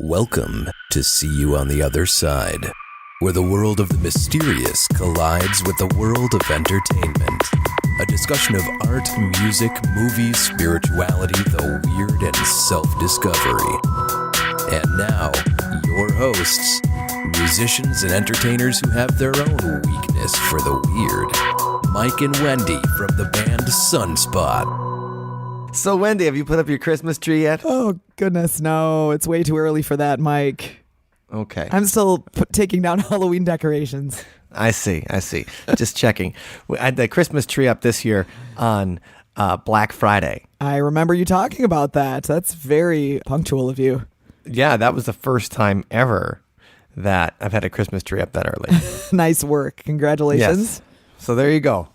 Welcome to See You on the Other Side, where the world of the mysterious collides with the world of entertainment. A discussion of art, music, movies, spirituality, the weird, and self-discovery. And now, your hosts, musicians and entertainers who have their own weakness for the weird, Mike and Wendy from the band Sunspot. So, Wendy, have you put up your Christmas tree yet? Oh, goodness, no. It's way too early for that, Mike. Okay. I'm still taking down Halloween decorations. I see. Just checking. I had the Christmas tree up this year on Black Friday. I remember you talking about that. That's very punctual of you. Yeah, that was the first time ever that I've had a Christmas tree up that early. Nice work. Congratulations. Yes. So there you go.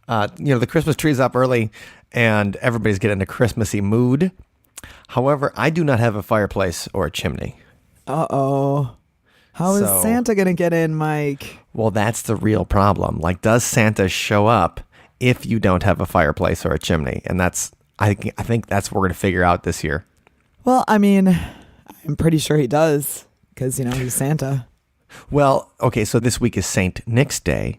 The Christmas tree's up early and everybody's getting in a Christmassy mood. However, I do not have a fireplace or a chimney. Uh-oh. How is Santa going to get in, Mike? Well, that's the real problem. Like, does Santa show up if you don't have a fireplace or a chimney? And I think that's what we're going to figure out this year. Well, I mean, I'm pretty sure he does because, he's Santa. Well, okay, so this week is St. Nick's Day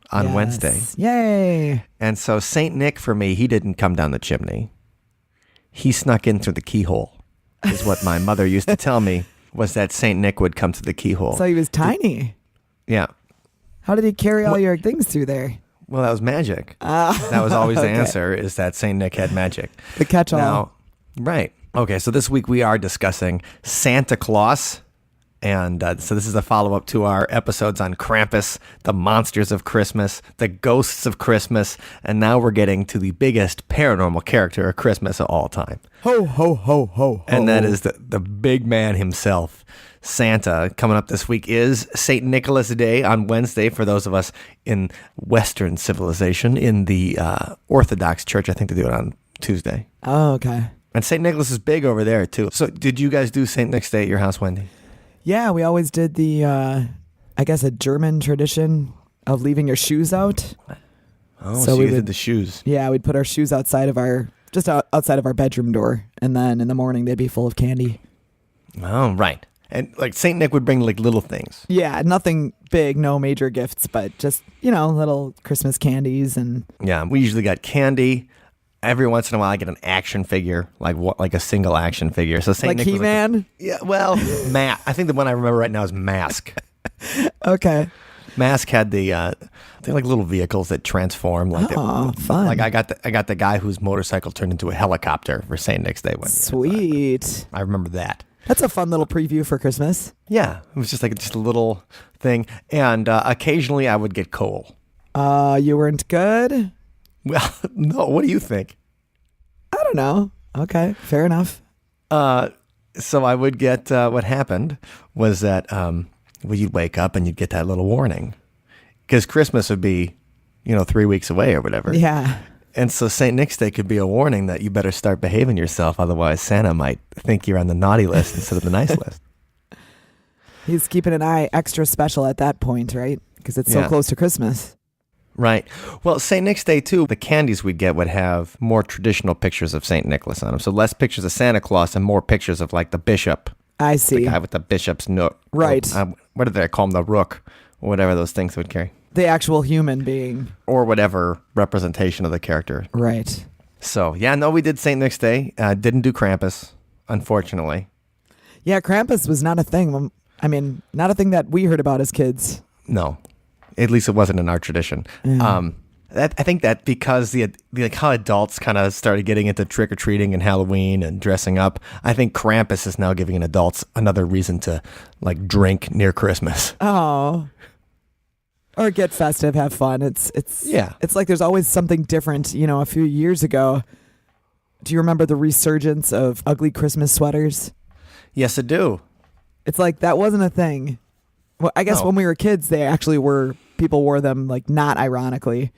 on Wednesday. Yay. And so St. Nick, for me, he didn't come down the chimney. He snuck in through the keyhole, is what my mother used to tell me, was that St. Nick would come to the keyhole. So he was tiny. Yeah. How did he carry all your things through there? Well, that was magic. That was always the answer, is that St. Nick had magic. The catch-all. Now, right. Okay, so this week we are discussing Santa Claus. And so this is a follow-up to our episodes on Krampus, the monsters of Christmas, the ghosts of Christmas, and now we're getting to the biggest paranormal character of Christmas of all time. Ho, ho, ho, ho, ho. And that is the big man himself, Santa. Coming up this week is St. Nicholas Day on Wednesday for those of us in Western civilization. In the Orthodox Church, I think they do it on Tuesday. Oh, okay. And St. Nicholas is big over there, too. So did you guys do St. Nick's Day at your house, Wendy? Yeah, we always did the, I guess, a German tradition of leaving your shoes out. Oh, so we did the shoes. Yeah, we'd put our shoes outside of outside of our bedroom door, and then in the morning they'd be full of candy. Oh, right. And like St. Nick would bring like little things. Yeah, nothing big, no major gifts, but just, little Christmas candies and... Yeah, we usually got candy. Every once in a while, I get an action figure, like a single action figure. So Saint like Nick He-Man? Yeah, well, I think the one I remember right now is Mask. Okay. Mask had they're like little vehicles that transform. Fun. Like I got the guy whose motorcycle turned into a helicopter for Saint Nick's Day one year. Sweet. I remember that. That's a fun little preview for Christmas. Yeah, it was just a little thing, and occasionally I would get coal. You weren't good? Well, no. What do you think? I don't know. Okay, fair enough. So I would get, what happened was that you'd wake up and you'd get that little warning. Because Christmas would be, 3 weeks away or whatever. Yeah. And so St. Nick's Day could be a warning that you better start behaving yourself. Otherwise, Santa might think you're on the naughty list instead of the nice list. He's keeping an eye extra special at that point, right? Because it's so close to Christmas. Right. Well, St. Nick's Day, too, the candies we'd get would have more traditional pictures of St. Nicholas on them. So less pictures of Santa Claus and more pictures of, like, the bishop. I see. The guy with the bishop's nook. Right. What did they call him? The rook, or whatever those things would carry. The actual human being. Or whatever representation of the character. Right. So, we did St. Nick's Day. Didn't do Krampus, unfortunately. Yeah, Krampus was not a thing. I mean, not a thing that we heard about as kids. No. At least it wasn't in our tradition. Yeah. I think that because how adults kind of started getting into trick-or-treating and Halloween and dressing up, I think Krampus is now giving adults another reason to like drink near Christmas. Oh. Or get festive, have fun. It's like there's always something different. A few years ago, do you remember the resurgence of ugly Christmas sweaters? Yes, I do. It's like that wasn't a thing. Well, I guess when we were kids, they actually were. People wore them like not ironically.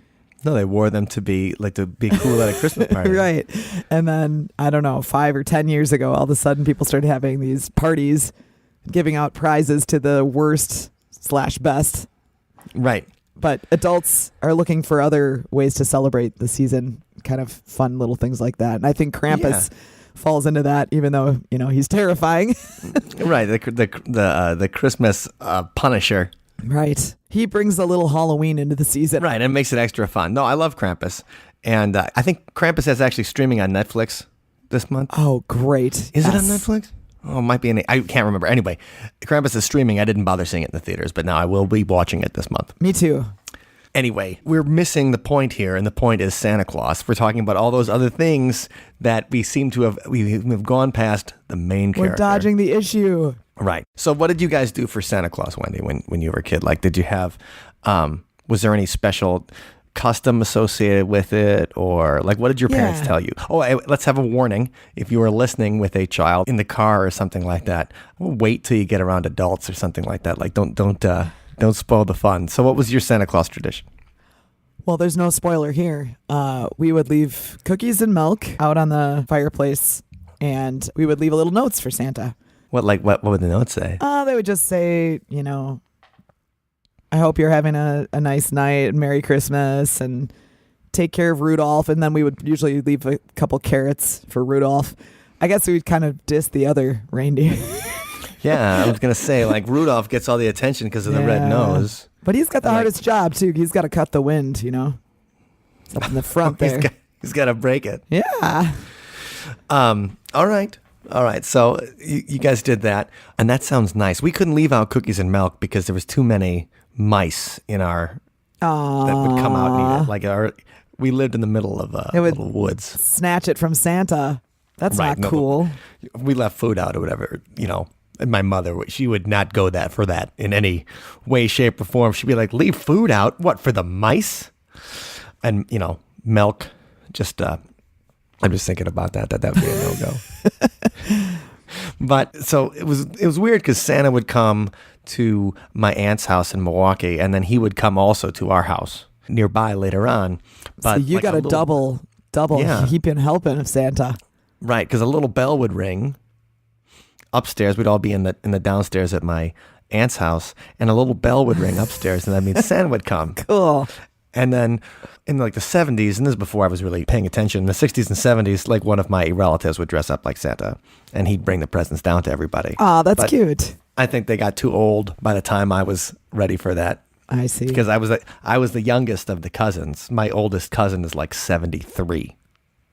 No, they wore them to be cool at a Christmas party. Right. And then I don't know, 5 or 10 years ago, all of a sudden people started having these parties, giving out prizes to the worst/best. Right. But adults are looking for other ways to celebrate the season, kind of fun little things like that. And I think Krampus falls into that, even though, he's terrifying. Right. The Christmas Punisher. Right. He brings a little Halloween into the season. Right. And it makes it extra fun. No, I love Krampus. And I think Krampus is actually streaming on Netflix this month. Oh, great. Is it on Netflix? Oh, it might be. I can't remember. Anyway, Krampus is streaming. I didn't bother seeing it in the theaters, but now I will be watching it this month. Me too. Anyway, we're missing the point here, and the point is Santa Claus. We're talking about all those other things that we seem to have gone past the main character. We're dodging the issue. Right. So what did you guys do for Santa Claus, Wendy, when you were a kid? Like, did you have, was there any special custom associated with it? Or like, what did your parents tell you? Oh, let's have a warning. If you were listening with a child in the car or something like that, wait till you get around adults or something like that. Like, don't spoil the fun. So what was your Santa Claus tradition? Well, there's no spoiler here. We would leave cookies and milk out on the fireplace, and we would leave little notes for Santa. What would the notes say? They would just say, I hope you're having a nice night, Merry Christmas, and take care of Rudolph. And then we would usually leave a couple carrots for Rudolph. I guess we'd kind of diss the other reindeer. Yeah, I was going to say, like, Rudolph gets all the attention because of the red nose. But he's got the hardest job, too. He's got to cut the wind, It's up in the front there. He's got to break it. Yeah. All right. So you guys did that, and that sounds nice. We couldn't leave out cookies and milk because there was too many mice in our that would come out and eat it. Like we lived in the middle of little woods. Snatch it from Santa. That's not cool. We left food out or whatever, And my mother, she would not go for that in any way, shape, or form. She'd be like, leave food out? What, for the mice? And, milk. Just, I'm just thinking about that would be a no-go. But, so it was weird because Santa would come to my aunt's house in Milwaukee, and then he would come also to our house nearby later on. But so you got a double heaping helping of Santa. Right, because a little bell would ring. Upstairs, we'd all be in the downstairs at my aunt's house, and a little bell would ring upstairs, and that means Santa would come. Cool. And then in like the 70s, and this is before I was really paying attention, in the 60s and 70s, like one of my relatives would dress up like Santa, and he'd bring the presents down to everybody. Oh, that's cute. I think they got too old by the time I was ready for that. I see. Because I was the youngest of the cousins. My oldest cousin is like 73.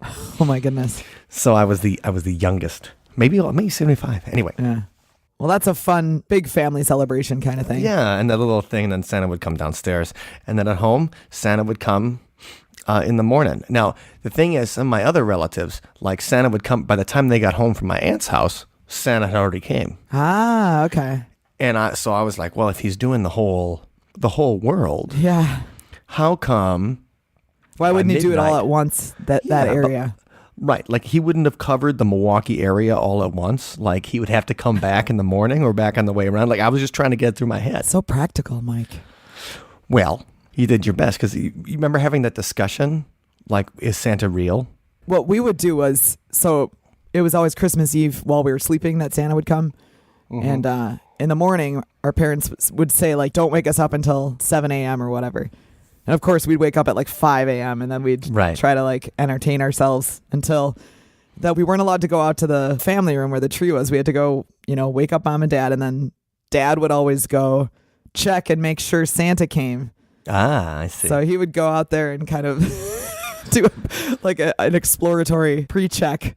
Oh my goodness. So I was the youngest. Maybe 75. Anyway. Yeah. Well, that's a fun, big family celebration kind of thing. Yeah, and that little thing, and then Santa would come downstairs. And then at home, Santa would come in the morning. Now, the thing is, some of my other relatives, like Santa would come, by the time they got home from my aunt's house, Santa had already came. Ah, okay. And so I was like, well, if he's doing the whole world, yeah, how come? Why wouldn't he do it all at once, that area? Right. Like he wouldn't have covered the Milwaukee area all at once. Like he would have to come back in the morning or back on the way around. Like I was just trying to get it through my head. So practical, Mike. Well, you did your best because you remember having that discussion? Like, is Santa real? What we would do was, so it was always Christmas Eve while we were sleeping that Santa would come. Mm-hmm. And in the morning, our parents would say, like, don't wake us up until 7 a.m. or whatever. And of course, we'd wake up at like 5 a.m. and then we'd try to like entertain ourselves until that we weren't allowed to go out to the family room where the tree was. We had to go, wake up mom and dad. And then dad would always go check and make sure Santa came. Ah, I see. So he would go out there and kind of do like an exploratory pre-check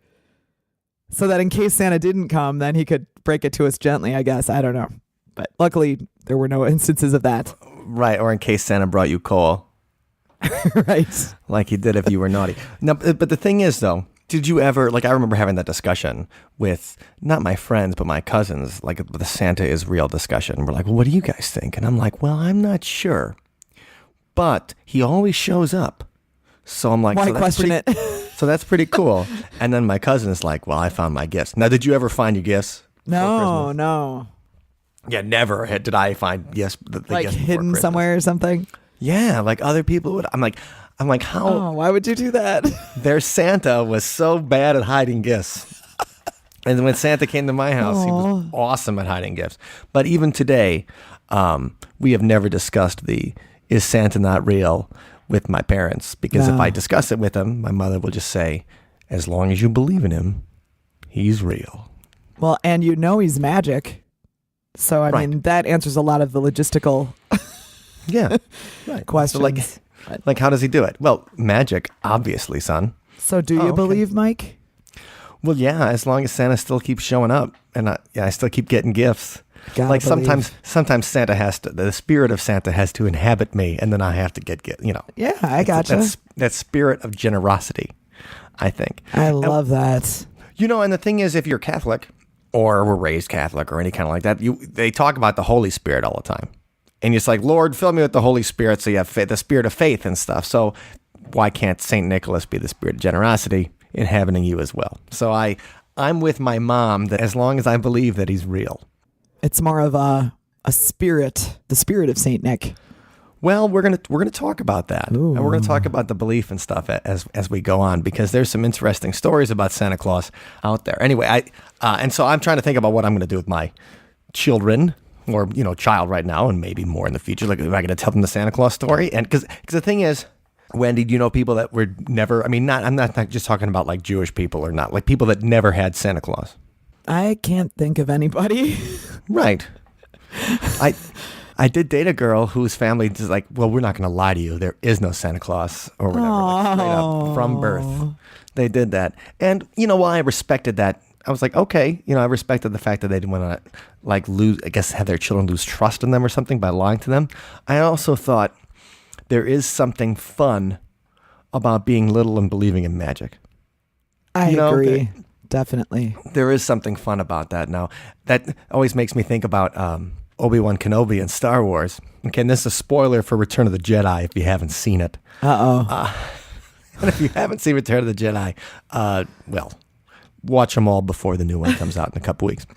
so that in case Santa didn't come, then he could break it to us gently, I guess. I don't know. But luckily, there were no instances of that. Right, or in case Santa brought you coal. Right. Like he did if you were naughty. No, but the thing is, though, did you ever, like I remember having that discussion with, not my friends, but my cousins, like the Santa is real discussion. We're like, well, what do you guys think? And I'm like, well, I'm not sure. But he always shows up. So I'm like, why question it? So that's pretty cool. And then my cousin is like, well, I found my gifts. Now, did you ever find your gifts? No. Yeah, never did I find the like gifts hidden somewhere or something. Yeah, like other people would. I'm like, how? Oh, why would you do that? Their Santa was so bad at hiding gifts. And when Santa came to my house, he was awesome at hiding gifts. But even today, we have never discussed is Santa not real with my parents? Because if I discuss it with them, my mother will just say, as long as you believe in him, he's real. Well, and he's magic. So, I mean, that answers a lot of the logistical questions. So like, how does he do it? Well, magic, obviously, son. So do you believe, Mike? Well, yeah, as long as Santa still keeps showing up and I still keep getting gifts. Like sometimes Santa the spirit of Santa has to inhabit me, and then I have to get. Yeah, I gotcha. That spirit of generosity, I think. I love that. And the thing is, if you're Catholic or were raised Catholic or any kind of like that, they talk about the Holy Spirit all the time. And it's like, Lord, fill me with the Holy Spirit, so you have the spirit of faith and stuff. So why can't St. Nicholas be the spirit of generosity inhabiting you as well? So I'm with my mom that as long as I believe that he's real. It's more of a spirit, the spirit of St. Nick. Well, we're gonna talk about that. Ooh. And we're gonna talk about the belief and stuff as we go on, because there's some interesting stories about Santa Claus out there. Anyway, and so I'm trying to think about what I'm gonna do with my children, or child right now, and maybe more in the future. Like, am I gonna tell them the Santa Claus story? And because the thing is, Wendy, do you know people that were never? I mean, I'm not just talking about like Jewish people or not, like people that never had Santa Claus. I can't think of anybody. Right. I did date a girl whose family is like, well, we're not going to lie to you. There is no Santa Claus or whatever. Like, straight up from birth. They did that. And, I respected that. I was like, okay, I respected the fact that they didn't want to like have their children lose trust in them or something by lying to them. I also thought there is something fun about being little and believing in magic. I agree. Definitely. There is something fun about that. Now, that always makes me think about Obi-Wan Kenobi in Star Wars. Okay, and this is a spoiler for Return of the Jedi if you haven't seen it. And if you haven't seen Return of the Jedi, well, watch them all before the new one comes out in a couple weeks.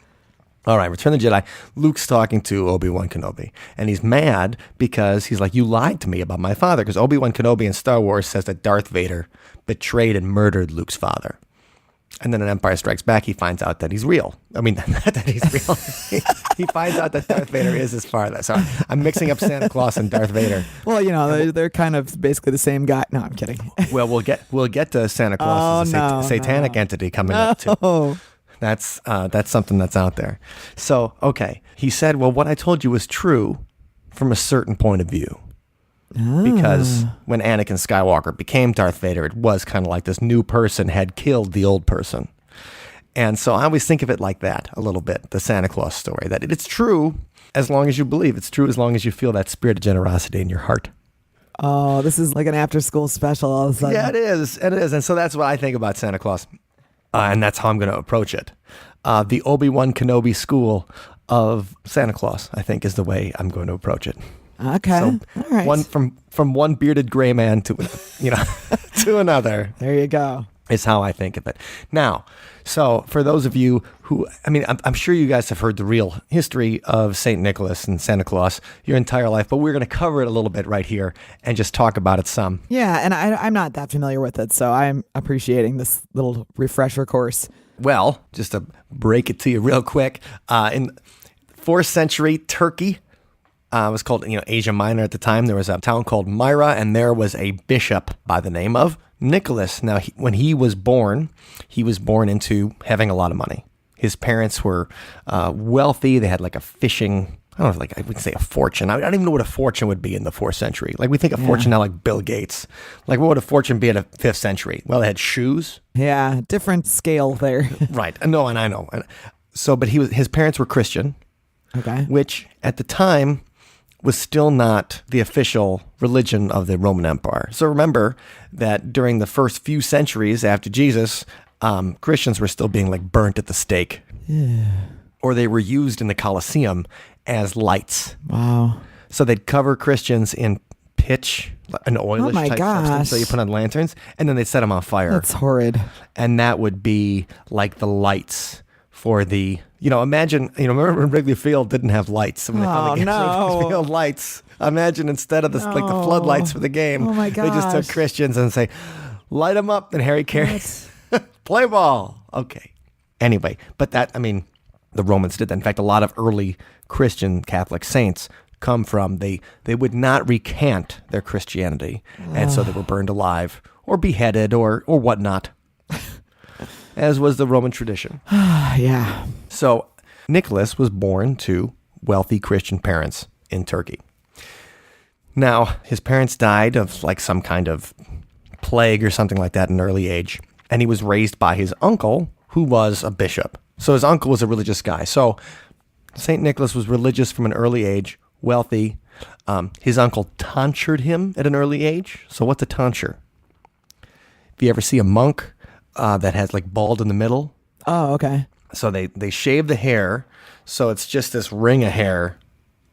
All right, Return of the Jedi. Luke's talking to Obi-Wan Kenobi, and he's mad because he's like, you lied to me about my father, because Obi-Wan Kenobi in Star Wars says that Darth Vader betrayed and murdered Luke's father. And then in Empire Strikes Back, he finds out that he's real. I mean, not that he's real. He finds out that Darth Vader is his father. So I'm mixing up Santa Claus and Darth Vader. Well, they're kind of basically the same guy. No, I'm kidding. Well, we'll get to Santa Claus as a satanic entity coming up too. That's something that's out there. So, okay. He said, well, what I told you was true from a certain point of view. Because when Anakin Skywalker became Darth Vader, it was kind of like this new person had killed the old person. And so I always think of it like that a little bit, the Santa Claus story, that it's true as long as you believe. It's true as long as you feel that spirit of generosity in your heart. Oh, this is like an after-school special all of a sudden. Yeah, it is. It is. And so that's what I think about Santa Claus. And that's how I'm going to approach it. The Obi-Wan Kenobi school of Santa Claus, I think, is the way I'm going to approach it. Okay. So all right. From one bearded gray man to to another. There you go. Is how I think of it. Now, so for those of you who, I mean, I'm sure you guys have heard the real history of St. Nicholas and Santa Claus your entire life, but we're going to cover it a little bit right here and just talk about it some. Yeah, and I'm not that familiar with it, so I'm appreciating this little refresher course. Well, just to break it to you real quick, in 4th century Turkey, it was called, Asia Minor at the time. There was a town called Myra, and there was a bishop by the name of Nicholas. Now, when he was born into having a lot of money. His parents were wealthy. They had like a fishing, I don't know, like I would say a fortune. I don't even know what a fortune would be in the 4th century. Like we think of fortune now like Bill Gates. Like what would a fortune be in the 5th century? Well, they had shoes. Yeah, different scale there. Right. No, and I know. So, but his parents were Christian. Okay. Which at the time was still not the official religion of the Roman Empire. So remember that during the first few centuries after Jesus, Christians were still being like burnt at the stake. Yeah. Or they were used in the Colosseum as lights. Wow. So they'd cover Christians in pitch, an oilish type substance. So you put on lanterns, and then they'd set them on fire. That's horrid. And that would be like the lights for the, imagine, remember when Wrigley Field didn't have lights? When they finally got Wrigley Field lights. Imagine instead of like the floodlights for the game, they just took Christians and say, light them up, and Harry Carey, play ball. Okay. Anyway, but the Romans did that. In fact, a lot of early Christian Catholic saints come from, they would not recant their Christianity. And so they were burned alive or beheaded or whatnot. as was the Roman tradition. Yeah. So Nicholas was born to wealthy Christian parents in Turkey. Now, his parents died of like some kind of plague or something like that in an early age, and he was raised by his uncle, who was a bishop. So his uncle was a religious guy. So St. Nicholas was religious from an early age, wealthy. His uncle tonsured him at an early age. So what's a tonsure? If you ever see a monk that has like bald in the middle. Oh, okay. So they shave the hair, so it's just this ring of hair.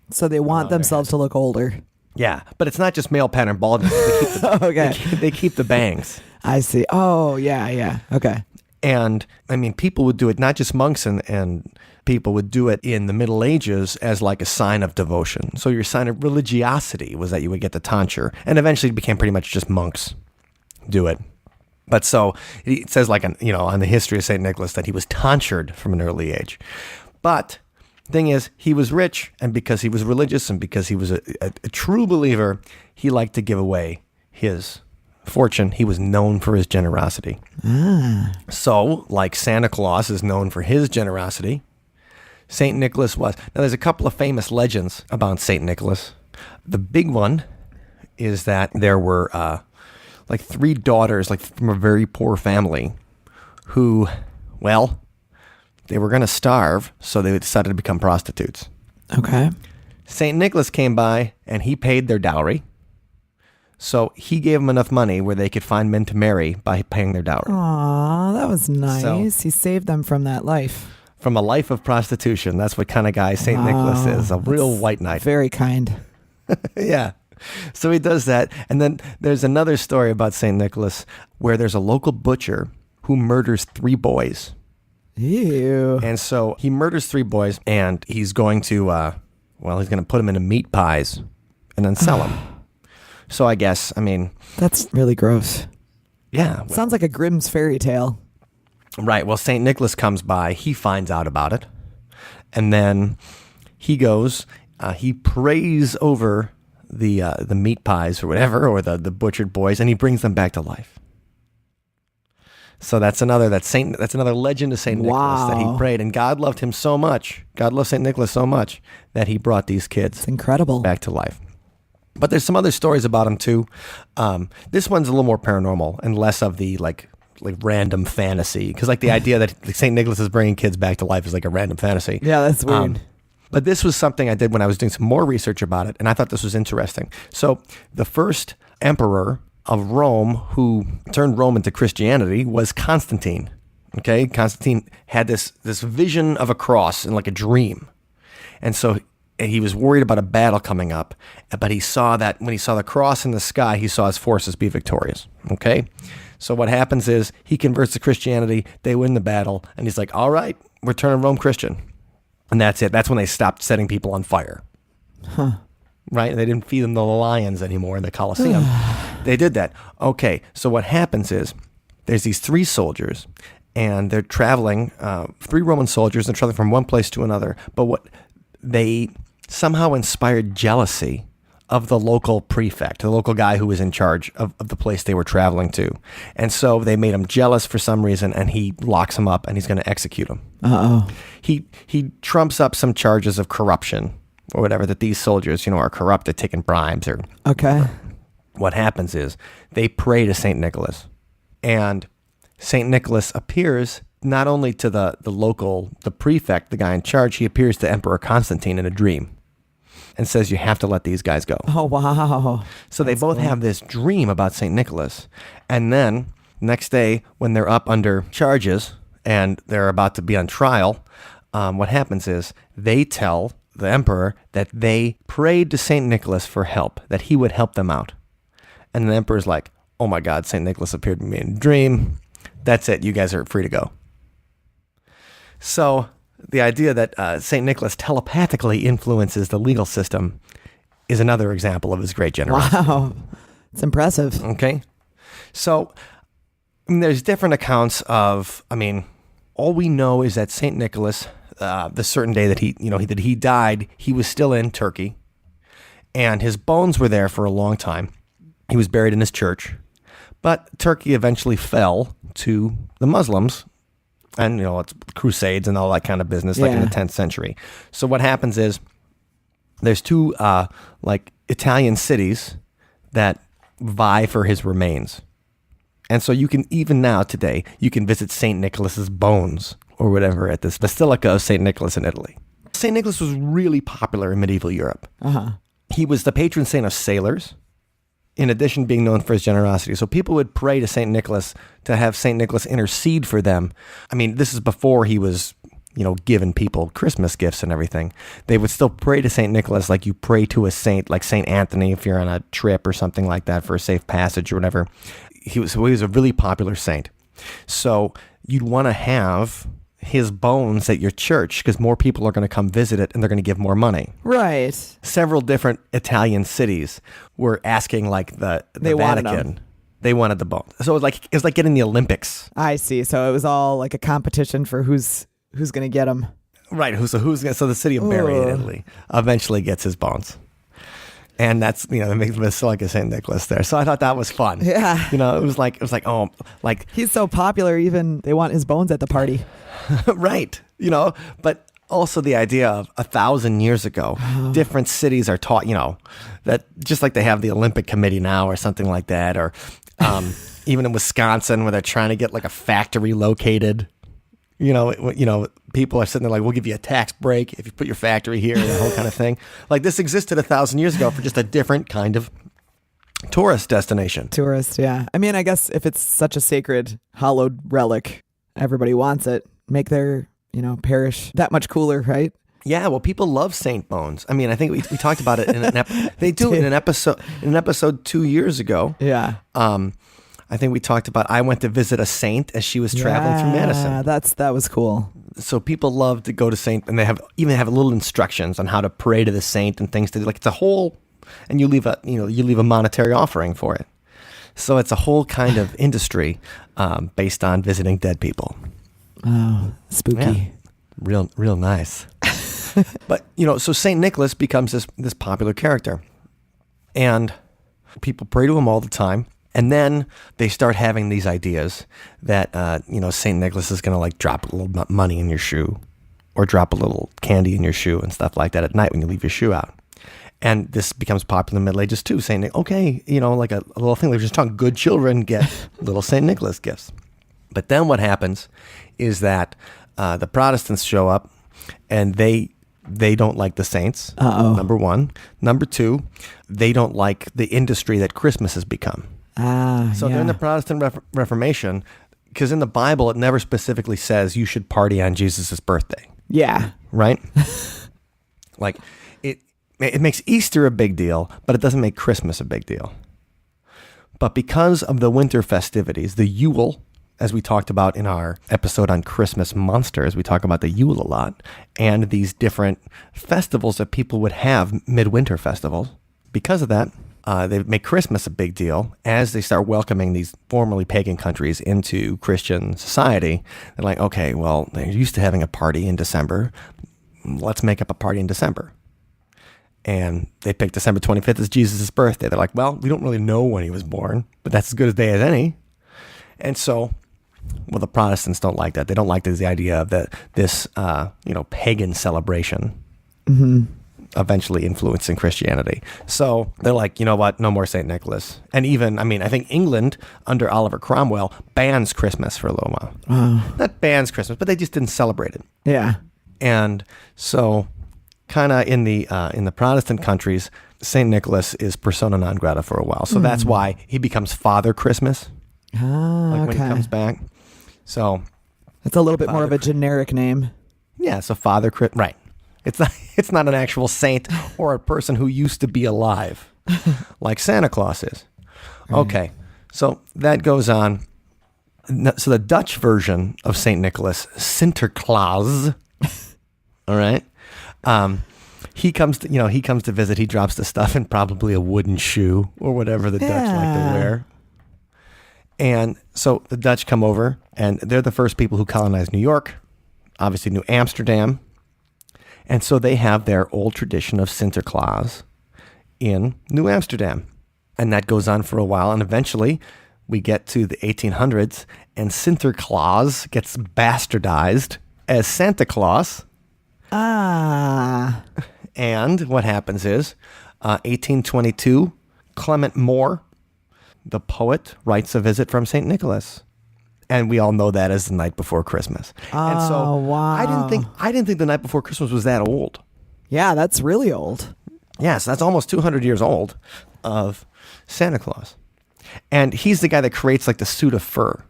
So they want themselves to look older. Yeah, but it's not just male pattern baldness. They keep the, Okay. they keep the bangs. I see. Oh, yeah. Okay. And, I mean, people would do it, not just monks and people would do it in the Middle Ages as like a sign of devotion. So your sign of religiosity was that you would get the tonsure. And eventually it became pretty much just monks do it. But so it says like, on the history of St. Nicholas that he was tonsured from an early age. But the thing is, he was rich, and because he was religious and because he was a true believer, he liked to give away his fortune. He was known for his generosity. So, like Santa Claus is known for his generosity, St. Nicholas was. Now, there's a couple of famous legends about St. Nicholas. The big one is that there were like 3 daughters, like from a very poor family, who, well, they were going to starve, so they decided to become prostitutes. Okay. St. Nicholas came by, and he paid their dowry. So he gave them enough money where they could find men to marry by paying their dowry. Aw, that was nice. So, he saved them from that life. From a life of prostitution. That's what kind of guy St. Nicholas is. A real white knight. Very kind. Yeah. So he does that. And then there's another story about St. Nicholas where there's a local butcher who murders 3 boys. Ew. And so he murders 3 boys, and he's going to, he's going to put them into meat pies and then sell them. So I guess, that's really gross. Yeah. Sounds like a Grimm's fairy tale. Right. Well, St. Nicholas comes by. He finds out about it. And then he goes, he prays over the meat pies or whatever, or the butchered boys, and he brings them back to life. So that's another legend of St. Nicholas that he prayed, and God loved him so much. God loved St. Nicholas so much that he brought these kids it's incredible. back to life. But there's some other stories about him too. This one's a little more paranormal and less of the like random fantasy, because like the idea that St. Nicholas is bringing kids back to life is like a random fantasy. Yeah, that's weird. But this was something I did when I was doing some more research about it, and I thought this was interesting. So the first emperor of Rome who turned Rome into Christianity was Constantine. Okay, Constantine had this vision of a cross in like a dream, and so he was worried about a battle coming up. But he saw that when he saw the cross in the sky, he saw his forces be victorious. Okay, so what happens is he converts to Christianity. They win the battle, and he's like, "All right, we're turning Rome Christian," and that's it. That's when they stopped setting people on fire. Huh. Right? They didn't feed them the lions anymore in the Colosseum. They did that. Okay, so what happens is there's these 3 soldiers, and they're traveling, 3 Roman soldiers, they're traveling from one place to another, but what they somehow inspired jealousy of the local prefect, the local guy who was in charge of the place they were traveling to. And so they made him jealous for some reason, and he locks him up, and he's going to execute him. Uh-oh. He trumps up some charges of corruption or whatever, that these soldiers, are corrupt at taking bribes or... Okay. What happens is they pray to St. Nicholas, and St. Nicholas appears not only to the prefect, the guy in charge, he appears to Emperor Constantine in a dream and says, you have to let these guys go. Oh, wow. So they both have this dream about St. Nicholas. And then next day, when they're up under charges and they're about to be on trial, what happens is they tell the emperor that they prayed to St. Nicholas for help, that he would help them out. And the emperor's like, oh my God, St. Nicholas appeared to me in a dream. That's it. You guys are free to go. So the idea that St. Nicholas telepathically influences the legal system is another example of his great generosity. Wow. It's impressive. Okay. So there's different accounts of, all we know is that St. Nicholas, the certain day that he died, he was still in Turkey, and his bones were there for a long time. He was buried in his church, but Turkey eventually fell to the Muslims And, it's crusades and all that kind of business, like in the 10th century. So what happens is there's two, Italian cities that vie for his remains. And so you can, even now today, you can visit St. Nicholas's bones or whatever at this Basilica of St. Nicholas in Italy. St. Nicholas was really popular in medieval Europe. He was the patron saint of sailors, in addition to being known for his generosity. So people would pray to St. Nicholas to have St. Nicholas intercede for them. I mean, this is before he was, giving people Christmas gifts and everything. They would still pray to St. Nicholas like you pray to a saint, like St. Anthony if you're on a trip or something like that for a safe passage or whatever. He was a really popular saint. So you'd want to have his bones at your church because more people are going to come visit it and they're going to give more money. Right. Several different Italian cities were asking the Vatican. They wanted the bones. So it was like getting the Olympics. I see. So it was all like a competition for who's going to get them. Right. So the city of Bari in Italy eventually gets his bones. And that's, they make the Basilica of St. Nicholas there. So I thought that was fun. Yeah. It was like, he's so popular, even they want his bones at the party. Right. But also the idea of 1,000 years ago, different cities are taught, that just like they have the Olympic Committee now or something like that, or even in Wisconsin where they're trying to get like a factory located. People are sitting there like, we'll give you a tax break if you put your factory here, that whole kind of thing. Like this existed 1,000 years ago for just a different kind of tourist destination. Yeah. I mean, I guess if it's such a sacred, hallowed relic, everybody wants it. Make their, parish that much cooler, right? Yeah, well, people love Saint Bones. I mean, I think we talked about it in an episode 2 years ago. Yeah. I think we talked about I went to visit a saint as she was traveling through Madison. Yeah, that was cool. So people love to go to Saint, and they have little instructions on how to pray to the saint and things to do. Like it's a whole, and you leave a monetary offering for it. So it's a whole kind of industry based on visiting dead people. Oh, spooky. Yeah, real nice. But so Saint Nicholas becomes this popular character, and people pray to him all the time. And then they start having these ideas that, St. Nicholas is going to like drop a little money in your shoe or drop a little candy in your shoe and stuff like that at night when you leave your shoe out. And this becomes popular in the Middle Ages too, saying, okay, like a little thing, like just talking good children get little St. Nicholas gifts. But then what happens is that the Protestants show up and they don't like the saints, number one. Number two, they don't like the industry that Christmas has become. So during the Protestant Reformation, because in the Bible, it never specifically says you should party on Jesus' birthday. Yeah. Right? Like, it makes Easter a big deal, but it doesn't make Christmas a big deal. But because of the winter festivities, the Yule, as we talked about in our episode on Christmas monsters, we talk about the Yule a lot, and these different festivals that people would have, midwinter festivals. Because of that, they make Christmas a big deal as they start welcoming these formerly pagan countries into Christian society. They're like, okay, well, they're used to having a party in December. Let's make up a party in December. And they pick December 25th as Jesus' birthday. They're like, well, we don't really know when he was born, but that's as good a day as any. And so, the Protestants don't like that. They don't like the idea of this pagan celebration. Mm-hmm. Eventually influencing Christianity. So they're like, you know what, no more St. Nicholas. And even, I think England, under Oliver Cromwell, bans Christmas for a little while. Not bans Christmas, but they just didn't celebrate it. Yeah. And so kind of in the Protestant countries, St. Nicholas is persona non grata for a while. So that's why he becomes Father Christmas. When he comes back. So it's a little bit more of a generic name. Yeah, so Father Christmas, right. It's not an actual saint or a person who used to be alive like Santa Claus is. Okay, so that goes on. So the Dutch version of St. Nicholas, Sinterklaas, all right, he comes to visit. He drops the stuff in probably a wooden shoe or whatever the Dutch like to wear. And so the Dutch come over, and they're the first people who colonized New York, obviously New Amsterdam. And so they have their old tradition of Sinterklaas in New Amsterdam. And that goes on for a while. And eventually we get to the 1800s, and Sinterklaas gets bastardized as Santa Claus. Ah. And what happens is, 1822, Clement Moore, the poet, writes a visit from St. Nicholas. And we all know that as the night before Christmas. And so wow. I didn't think the night before Christmas was that old. Yeah, that's really old. Yes, that's almost 200 years old of Santa Claus. And he's the guy that creates like the suit of fur.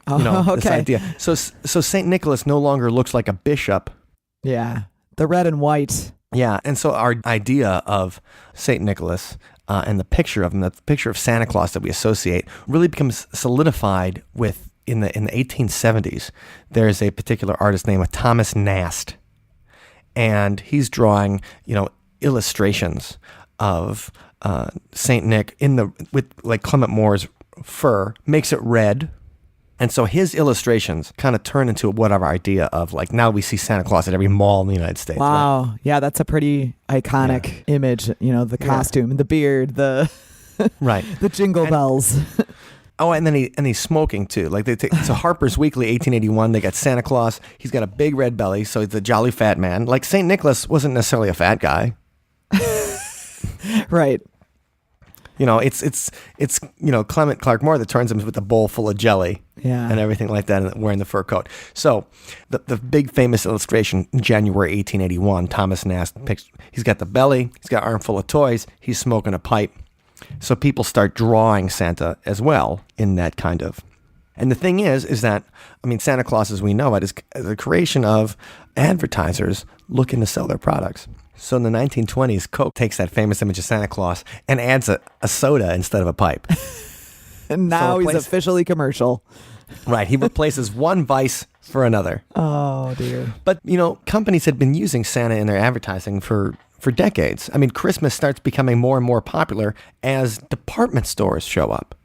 Okay. This idea. So St. Nicholas no longer looks like a bishop. Yeah, the red and white. Yeah, and so our idea of St. Nicholas and the picture of him, the picture of Santa Claus that we associate, really becomes solidified with in the 1870s. There's a particular artist named Thomas Nast, and he's drawing illustrations of Saint Nick with like Clement Moore's fur, makes it red. And so his illustrations kind of turn into what our idea of like now we see Santa Claus at every mall in the United States. Wow. Right? Yeah, that's a pretty iconic image. The costume, the beard, the right, the jingle bells. Oh, and then he's smoking too. Like so Harper's Weekly, 1881. They got Santa Claus. He's got a big red belly, so he's a jolly fat man. Like Saint Nicholas wasn't necessarily a fat guy. Right. It's Clement Clark Moore that turns him with a bowl full of jelly and everything like that, and wearing the fur coat. So the big famous illustration in January 1881, Thomas Nast picks. He's got the belly. He's got an armful of toys. He's smoking a pipe. So people start drawing Santa as well in that kind of. And the thing is that, Santa Claus as we know it is the creation of advertisers looking to sell their products. So in the 1920s, Coke takes that famous image of Santa Claus and adds a soda instead of a pipe. And now he's officially commercial. Right. He replaces one vice for another. Oh, dear. But, companies had been using Santa in their advertising for decades. Christmas starts becoming more and more popular as department stores show up.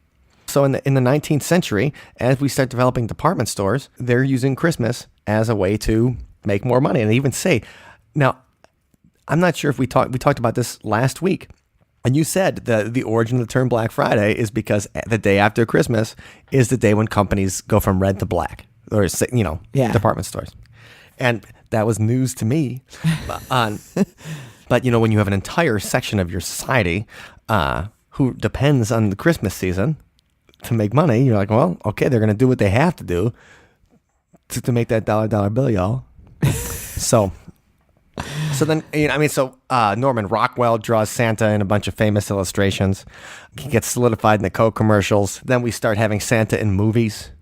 So in the 19th century, as we start developing department stores, they're using Christmas as a way to make more money. And they even say, now, I'm not sure if we talked about this last week, and you said the origin of the term Black Friday is because the day after Christmas is the day when companies go from red to black, or department stores, and that was news to me. But when you have an entire section of your society who depends on the Christmas season to make money, you're like, well, okay, they're going to do what they have to do to make that dollar bill, y'all. So then, Norman Rockwell draws Santa in a bunch of famous illustrations. He gets solidified in the Coke commercials. Then we start having Santa in movies.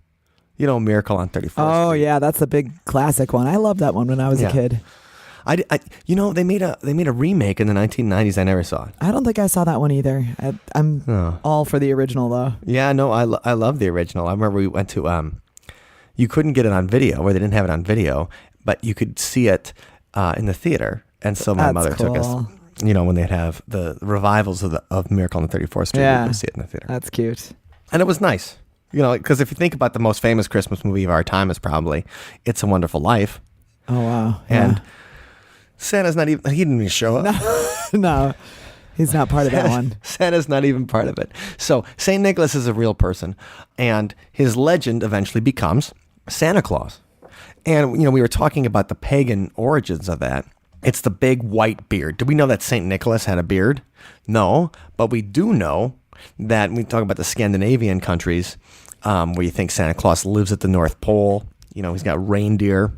Miracle on 34th Street. Oh, yeah, that's a big classic one. I loved that one when I was a kid. They made a remake in the 1990s. I never saw it. I don't think I saw that one either. I'm all for the original, though. Yeah, no, I love the original. I remember we went to, you couldn't get it on video, or they didn't have it on video, but you could see it in the theater. And so my mother took us, when they'd have the revivals of Miracle on 34th Street, we would see it in the theater. That's cute. And it was nice. Because if you think about the most famous Christmas movie of our time is probably It's a Wonderful Life. Oh, wow. And Santa's not even, he didn't even show up. No, he's not part of that one. Santa's not even part of it. So St. Nicholas is a real person, and his legend eventually becomes Santa Claus. And, we were talking about the pagan origins of that. It's the big white beard. Do we know that St. Nicholas had a beard? No, but we do know that when we talk about the Scandinavian countries, where you think Santa Claus lives at the North Pole, he's got reindeer.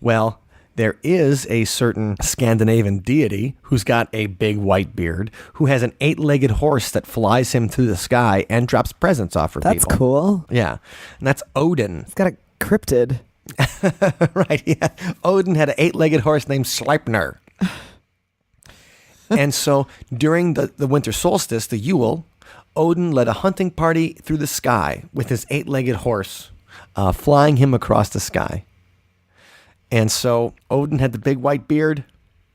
Well, there is a certain Scandinavian deity who's got a big white beard, who has an 8-legged horse that flies him through the sky and drops presents off for people. That's cool. Yeah, and that's Odin. It's got a cryptid. Right, yeah. Odin had an 8-legged horse named Sleipnir. And so during the winter solstice, the Yule, Odin led a hunting party through the sky with his 8-legged horse, flying him across the sky. And so Odin had the big white beard,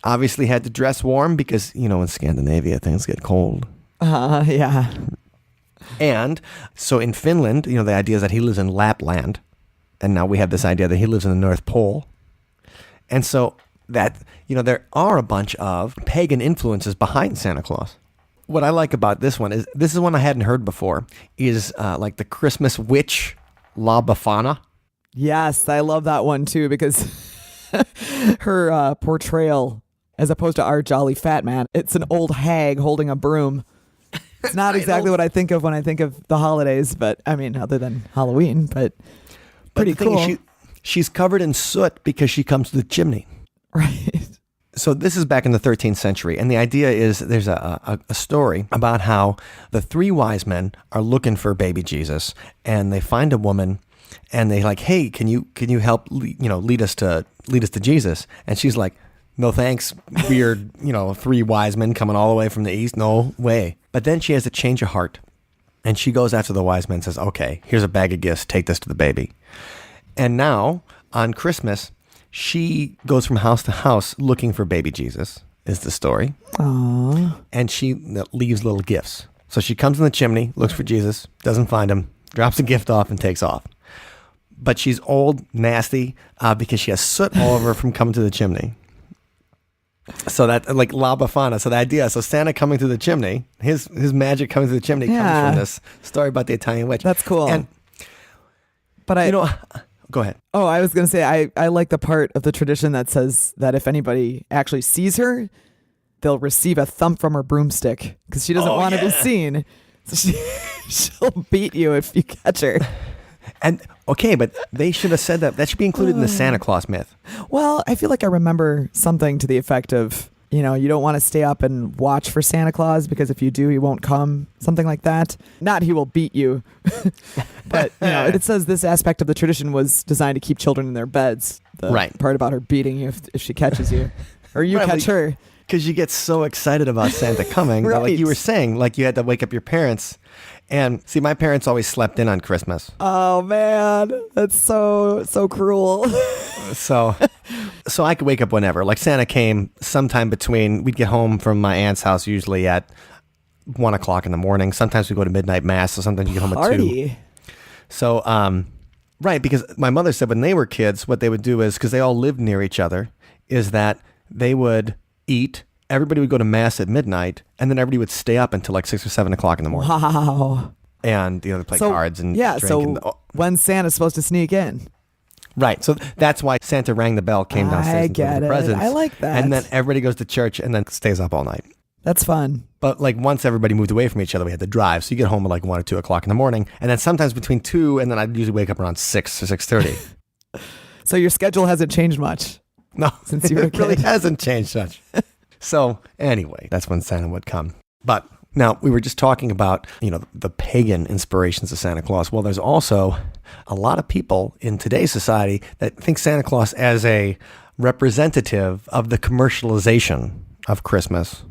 obviously had to dress warm because, in Scandinavia, things get cold. Yeah. And so in Finland, the idea is that he lives in Lapland. And now we have this idea that he lives in the North Pole. And so that, there are a bunch of pagan influences behind Santa Claus. what I like about this one is this is one I hadn't heard before. Is like the Christmas witch La Befana. Yes, I love that one too because her portrayal, as opposed to our jolly fat man, it's an old hag holding a broom. It's not exactly what I think of when I think of the holidays, but I mean, other than Halloween, but pretty cool. She's covered in soot because she comes to the chimney. Right. So this is back in the 13th century, and the idea is there's a story about how the three wise men are looking for baby Jesus, and they find a woman, and they like, hey, can you help lead us to Jesus? And she's like, no thanks, weird, three wise men coming all the way from the east, no way. But then she has a change of heart, and she goes after the wise men and says, okay, here's a bag of gifts, take this to the baby. And now on Christmas, she goes from house to house looking for baby Jesus, is the story. Aww. And she leaves little gifts. So she comes in the chimney, looks for Jesus, doesn't find him, drops a gift off and takes off. But she's old, nasty, because she has soot all over her from coming to the chimney. So that, like La Befana. So the idea, so Santa coming through the chimney, his magic coming through the chimney comes from this story about the Italian witch. That's cool. But go ahead. Oh, I was going to say, I like the part of the tradition that says that if anybody actually sees her, they'll receive a thump from her broomstick because she doesn't want to be seen. So she'll beat you if you catch her. And okay, but they should have said that. That should be included in the Santa Claus myth. Well, I feel like I remember something to the effect of, you don't want to stay up and watch for Santa Claus because if you do, he won't come. Something like that. Not he will beat you. But, it says this aspect of the tradition was designed to keep children in their beds. The part about her beating you if she catches you. Or you catch her. Because you get so excited about Santa coming. That, like you were saying, like you had to wake up your parents. And see, my parents always slept in on Christmas. Oh, man. That's so cruel. So I could wake up whenever. Like Santa came sometime between, we'd get home from my aunt's house usually at 1 o'clock in the morning. Sometimes we go to midnight mass. So sometimes you get home at 2. So, because my mother said when they were kids, what they would do is, because they all lived near each other, is that they would eat. Everybody would go to mass at midnight, and then everybody would stay up until like 6 or 7 o'clock in the morning. Wow. And, they play cards and drink. So when's Santa supposed to sneak in? Right. So that's why Santa rang the bell, came downstairs and gave the presents. I like that. And then everybody goes to church and then stays up all night. That's fun. But like once everybody moved away from each other, we had to drive. So you get home at like 1 or 2 o'clock in the morning. And then sometimes between 2, and then I'd usually wake up around 6 or 6:30. So your schedule hasn't changed much? No, since you were a it really kid. hasn't changed much. So anyway, that's when Santa would come. But now we were just talking about, the pagan inspirations of Santa Claus. Well, there's also a lot of people in today's society that think Santa Claus as a representative of the commercialization of Christmas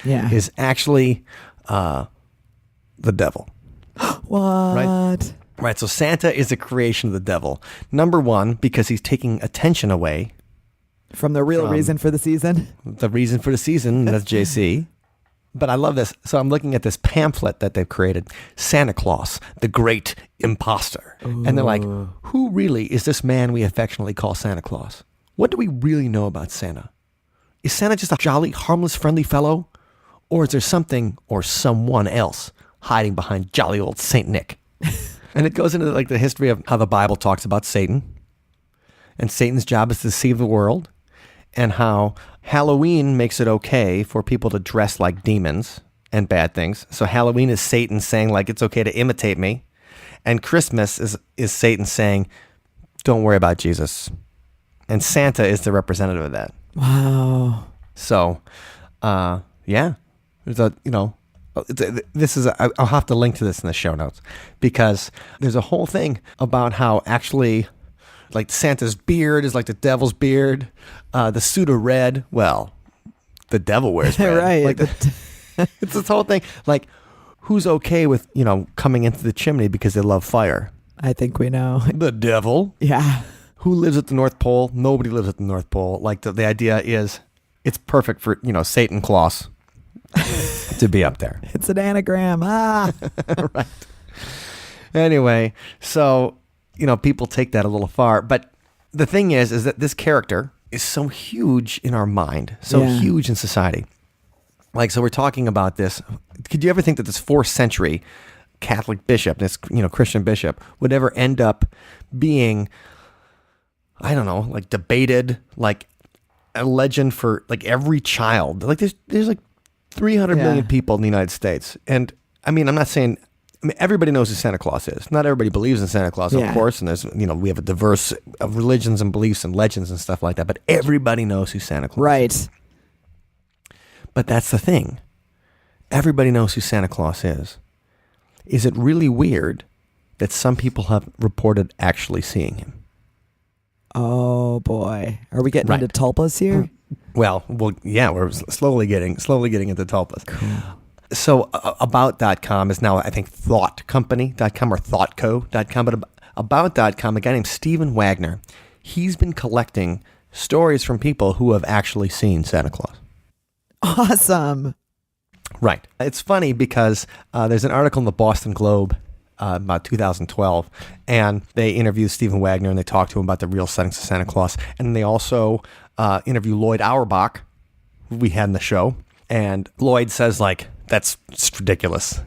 is actually the devil. What? Right. So Santa is a creation of the devil. Number one, because he's taking attention away from the real reason for the season. The reason for the season, that's JC. But I love this. So I'm looking at this pamphlet that they've created, Santa Claus, the Great Imposter. Ooh. And they're like, who really is this man we affectionately call Santa Claus? What do we really know about Santa? Is Santa just a jolly, harmless, friendly fellow? Or is there something or someone else hiding behind jolly old Saint Nick? And it goes into like the history of how the Bible talks about Satan. And Satan's job is to deceive the world. And how Halloween makes it okay for people to dress like demons and bad things. So Halloween is Satan saying like it's okay to imitate me. And Christmas is Satan saying, don't worry about Jesus. And Santa is the representative of that. Wow. So, yeah. There's I'll have to link to this in the show notes because there's a whole thing about how actually like Santa's beard is like the devil's beard. The suit of red, well, the devil wears red. Right. Like it's this whole thing. Like, who's okay with, coming into the chimney because they love fire? I think we know. The devil. Yeah. Who lives at the North Pole? Nobody lives at the North Pole. Like, the idea is it's perfect for, Satan Claus to be up there. It's an anagram. Right. Anyway, so, people take that a little far. But the thing is that this character is so huge in our mind, so huge in society. Like, so we're talking about this. Could you ever think that this 4th century Catholic bishop, this Christian bishop, would ever end up being, I don't know, like debated, like a legend for like every child? Like there's like 300 million people in the United States, and I mean, I'm not saying. I mean, everybody knows who Santa Claus is. Not everybody believes in Santa Claus, of course, and there's we have a diverse of religions and beliefs and legends and stuff like that. But everybody knows who Santa Claus is. Right. But that's the thing. Everybody knows who Santa Claus is. Is it really weird that some people have reported actually seeing him? Oh boy, are we getting into tulpas here? Well, yeah, we're slowly getting into tulpas. Cool. So About.com is now, I think, ThoughtCompany.com or ThoughtCo.com. But About.com, a guy named Stephen Wagner, he's been collecting stories from people who have actually seen Santa Claus. Awesome. Right. It's funny because there's an article in the Boston Globe about 2012, and they interview Stephen Wagner, and they talk to him about the real sightings of Santa Claus. And they also interview Lloyd Auerbach, who we had in the show. And Lloyd says, like, that's just ridiculous.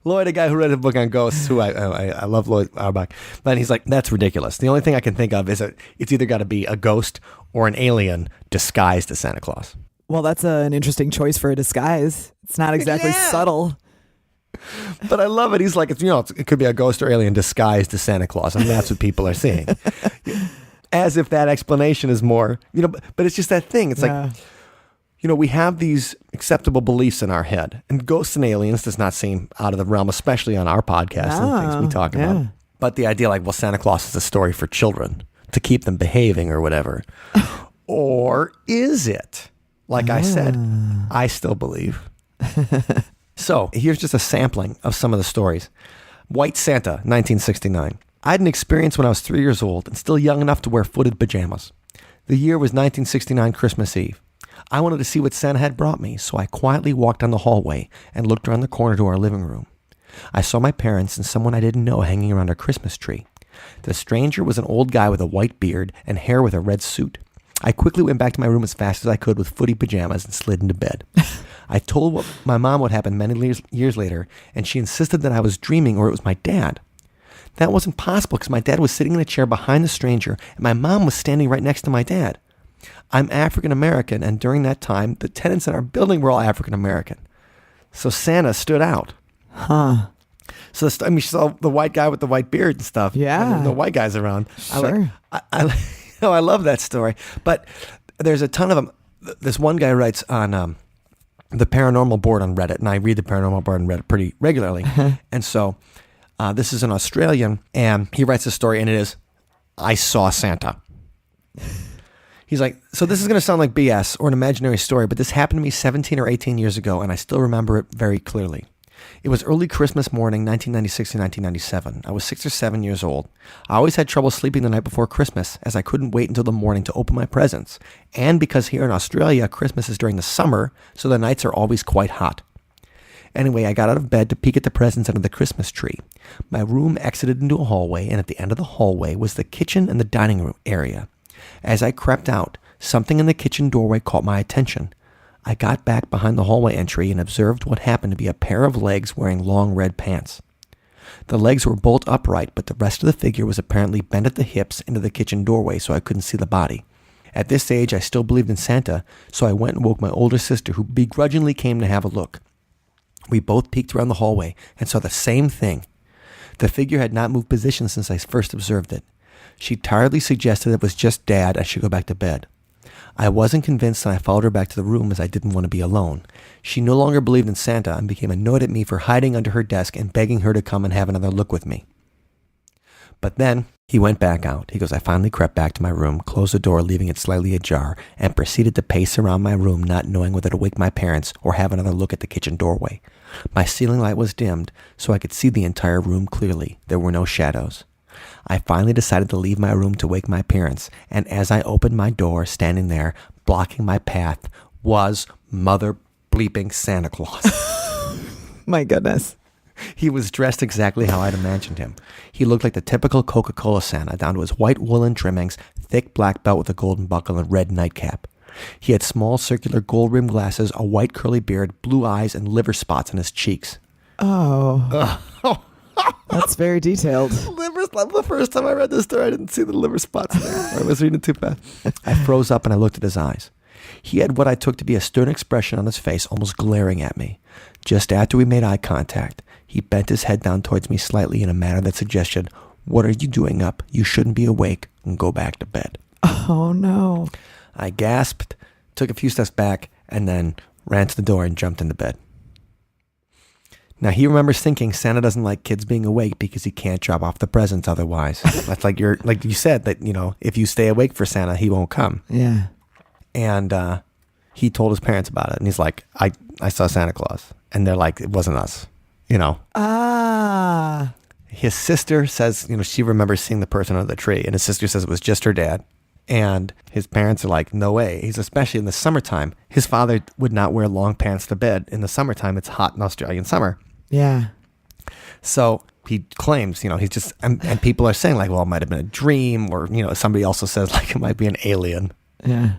Lloyd, a guy who read a book on ghosts, who I love Lloyd Auerbach, but he's like, that's ridiculous. The only thing I can think of is that it's either got to be a ghost or an alien disguised as Santa Claus. Well, that's an interesting choice for a disguise. It's not exactly subtle. But I love it. He's like, it could be a ghost or alien disguised as Santa Claus, and that's what people are seeing. As if that explanation is more, but it's just that thing. It's like, we have these acceptable beliefs in our head, and ghosts and aliens does not seem out of the realm, especially on our podcast and things we talk about. But the idea, like, well, Santa Claus is a story for children to keep them behaving or whatever. Or is it? Like I said, I still believe. So here's just a sampling of some of the stories. White Santa, 1969. I had an experience when I was 3 years old and still young enough to wear footed pajamas. The year was 1969 Christmas Eve. I wanted to see what Santa had brought me, so I quietly walked down the hallway and looked around the corner to our living room. I saw my parents and someone I didn't know hanging around our Christmas tree. The stranger was an old guy with a white beard and hair with a red suit. I quickly went back to my room as fast as I could with footy pajamas and slid into bed. I told my mom what happened many years later, and she insisted that I was dreaming or it was my dad. That wasn't possible because my dad was sitting in a chair behind the stranger, and my mom was standing right next to my dad. I'm African American, and during that time, the tenants in our building were all African American. So Santa stood out. Huh. So you saw the white guy with the white beard and stuff. Yeah. And the white guys around. Sure. I love that story. But there's a ton of them. This one guy writes on the paranormal board on Reddit, and I read the paranormal board on Reddit pretty regularly. And so this is an Australian, and he writes a story, and it is, I saw Santa. He's like, so this is going to sound like BS or an imaginary story, but this happened to me 17 or 18 years ago, and I still remember it very clearly. It was early Christmas morning, 1996 or 1997. I was 6 or 7 years old. I always had trouble sleeping the night before Christmas, as I couldn't wait until the morning to open my presents, and because here in Australia, Christmas is during the summer, so the nights are always quite hot. Anyway, I got out of bed to peek at the presents under the Christmas tree. My room exited into a hallway, and at the end of the hallway was the kitchen and the dining room area. As I crept out, something in the kitchen doorway caught my attention. I got back behind the hallway entry and observed what happened to be a pair of legs wearing long red pants. The legs were bolt upright, but the rest of the figure was apparently bent at the hips into the kitchen doorway, so I couldn't see the body. At this age, I still believed in Santa, so I went and woke my older sister, who begrudgingly came to have a look. We both peeked around the hallway and saw the same thing. The figure had not moved position since I first observed it. She tiredly suggested it was just Dad, I should go back to bed. I wasn't convinced, and I followed her back to the room as I didn't want to be alone. She no longer believed in Santa and became annoyed at me for hiding under her desk and begging her to come and have another look with me. But then he went back out. He goes, I finally crept back to my room, closed the door, leaving it slightly ajar, and proceeded to pace around my room, not knowing whether to wake my parents or have another look at the kitchen doorway. My ceiling light was dimmed, so I could see the entire room clearly. There were no shadows. I finally decided to leave my room to wake my parents, and as I opened my door, standing there, blocking my path, was Mother Bleeping Santa Claus. My goodness. He was dressed exactly how I'd imagined him. He looked like the typical Coca-Cola Santa, down to his white woolen trimmings, thick black belt with a golden buckle, and red nightcap. He had small circular gold-rimmed glasses, a white curly beard, blue eyes, and liver spots on his cheeks. Oh. That's very detailed. The first time I read this story, I didn't see the liver spots there. I was reading it too fast. I froze up and I looked at his eyes. He had what I took to be a stern expression on his face, almost glaring at me. Just after we made eye contact, he bent his head down towards me slightly in a manner that suggested, "What are you doing up? You shouldn't be awake, and go back to bed." Oh, no. I gasped, took a few steps back, and then ran to the door and jumped into bed. Now, he remembers thinking Santa doesn't like kids being awake because he can't drop off the presents otherwise. That's like you said, that, if you stay awake for Santa, he won't come. Yeah. And he told his parents about it. And he's like, I saw Santa Claus. And they're like, it wasn't us, Ah. His sister says, she remembers seeing the person under the tree. And his sister says it was just her dad. And his parents are like, no way. He's especially in the summertime. His father would not wear long pants to bed. In the summertime, it's hot in Australian summer. Yeah. So he claims, he's just, and people are saying like, well, it might have been a dream, or, somebody also says like it might be an alien. Yeah.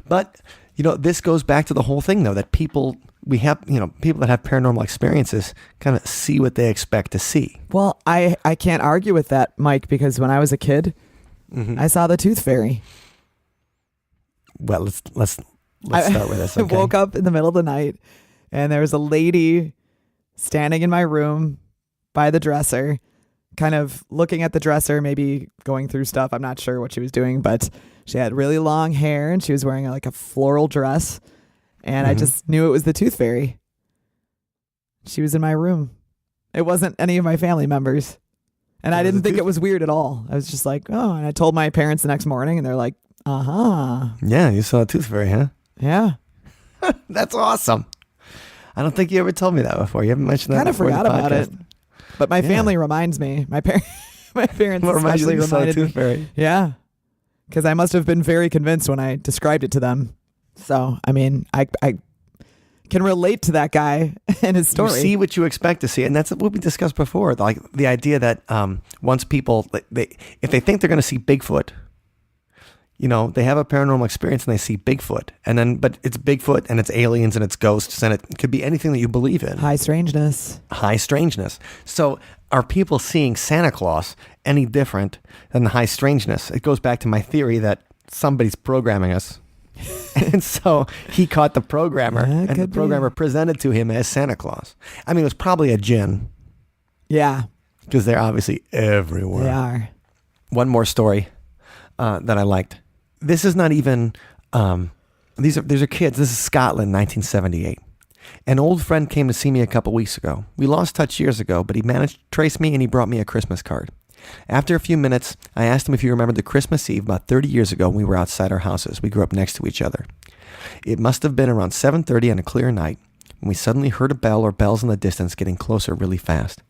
But, this goes back to the whole thing though, that people that have paranormal experiences kind of see what they expect to see. Well, I can't argue with that, Mike, because when I was a kid, I saw the Tooth Fairy. Well, let's start with this. Okay? I woke up in the middle of the night and there was a lady standing in my room by the dresser, kind of looking at the dresser, maybe going through stuff. I'm not sure what she was doing, but she had really long hair and she was wearing like a floral dress. And I just knew it was the Tooth Fairy. She was in my room. It wasn't any of my family members. And I didn't think it was weird at all. I was just like, oh, and I told my parents the next morning and they're like, uh-huh. Yeah, you saw a Tooth Fairy, huh? Yeah. That's awesome. I don't think you ever told me that before. You haven't mentioned that before. I kind of forgot about it. But my family reminds me. My parents especially reminded me. Fairy. Yeah. Because I must have been very convinced when I described it to them. So, I mean, I can relate to that guy and his story. You see what you expect to see. And that's what we discussed before. Like the idea that once people, if they think they're going to see Bigfoot, they have a paranormal experience and they see Bigfoot. And then, but it's Bigfoot and it's aliens and it's ghosts and it could be anything that you believe in. High strangeness. So are people seeing Santa Claus any different than the high strangeness? It goes back to my theory that somebody's programming us. And so he caught the programmer, and the programmer presented to him as Santa Claus. I mean, it was probably a djinn. Yeah. Because they're obviously everywhere. They are. One more story that I liked. This is not even, these are kids. This is Scotland, 1978. An old friend came to see me a couple weeks ago. We lost touch years ago, but he managed to trace me and he brought me a Christmas card. After a few minutes, I asked him if he remembered the Christmas Eve about 30 years ago when we were outside our houses. We grew up next to each other. It must have been around 7:30 on a clear night when we suddenly heard a bell or bells in the distance getting closer really fast.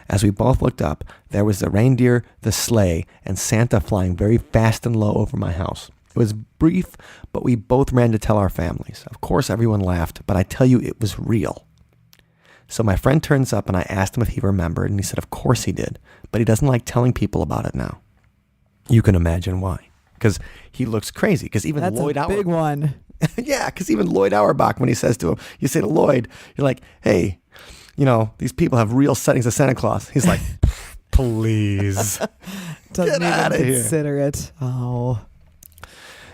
As we both looked up, there was the reindeer, the sleigh, and Santa flying very fast and low over my house. It was brief, but we both ran to tell our families. Of course, everyone laughed, but I tell you, it was real. So my friend turns up and I asked him if he remembered, and he said of course he did, but he doesn't like telling people about it now. You can imagine why. Because he looks crazy. Because even Lloyd Auerbach. That's a big one. Yeah, because even Lloyd Auerbach, when he says to him, you say to Lloyd, you're like, hey, these people have real settings of Santa Claus. He's like, please. Doesn't Get even consider it. Oh.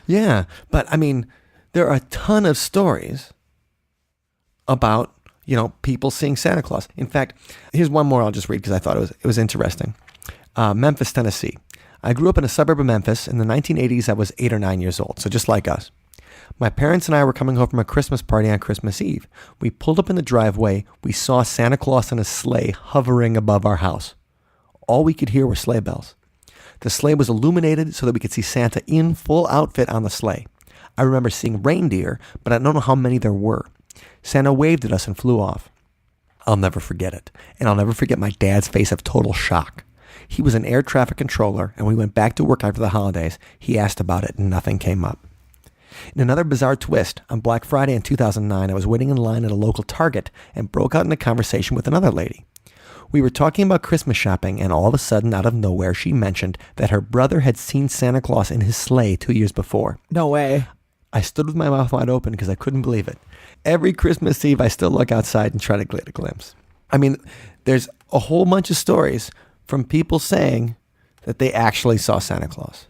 Yeah, but I mean, there are a ton of stories about people seeing Santa Claus. In fact, here's one more I'll just read because I thought it was interesting. Memphis, Tennessee. I grew up in a suburb of Memphis. In the 1980s, I was 8 or 9 years old, so just like us. My parents and I were coming home from a Christmas party on Christmas Eve. We pulled up in the driveway. We saw Santa Claus in a sleigh hovering above our house. All we could hear were sleigh bells. The sleigh was illuminated so that we could see Santa in full outfit on the sleigh. I remember seeing reindeer, but I don't know how many there were. Santa waved at us and flew off. I'll never forget it. And I'll never forget my dad's face of total shock. He was an air traffic controller, and when we went back to work after the holidays, he asked about it and nothing came up. In another bizarre twist, on Black Friday in 2009, I was waiting in line at a local Target and broke out in a conversation with another lady. We were talking about Christmas shopping, and all of a sudden, out of nowhere, she mentioned that her brother had seen Santa Claus in his sleigh 2 years before. No way. I stood with my mouth wide open because I couldn't believe it. Every Christmas Eve, I still look outside and try to get a glimpse. I mean, there's a whole bunch of stories from people saying that they actually saw Santa Claus.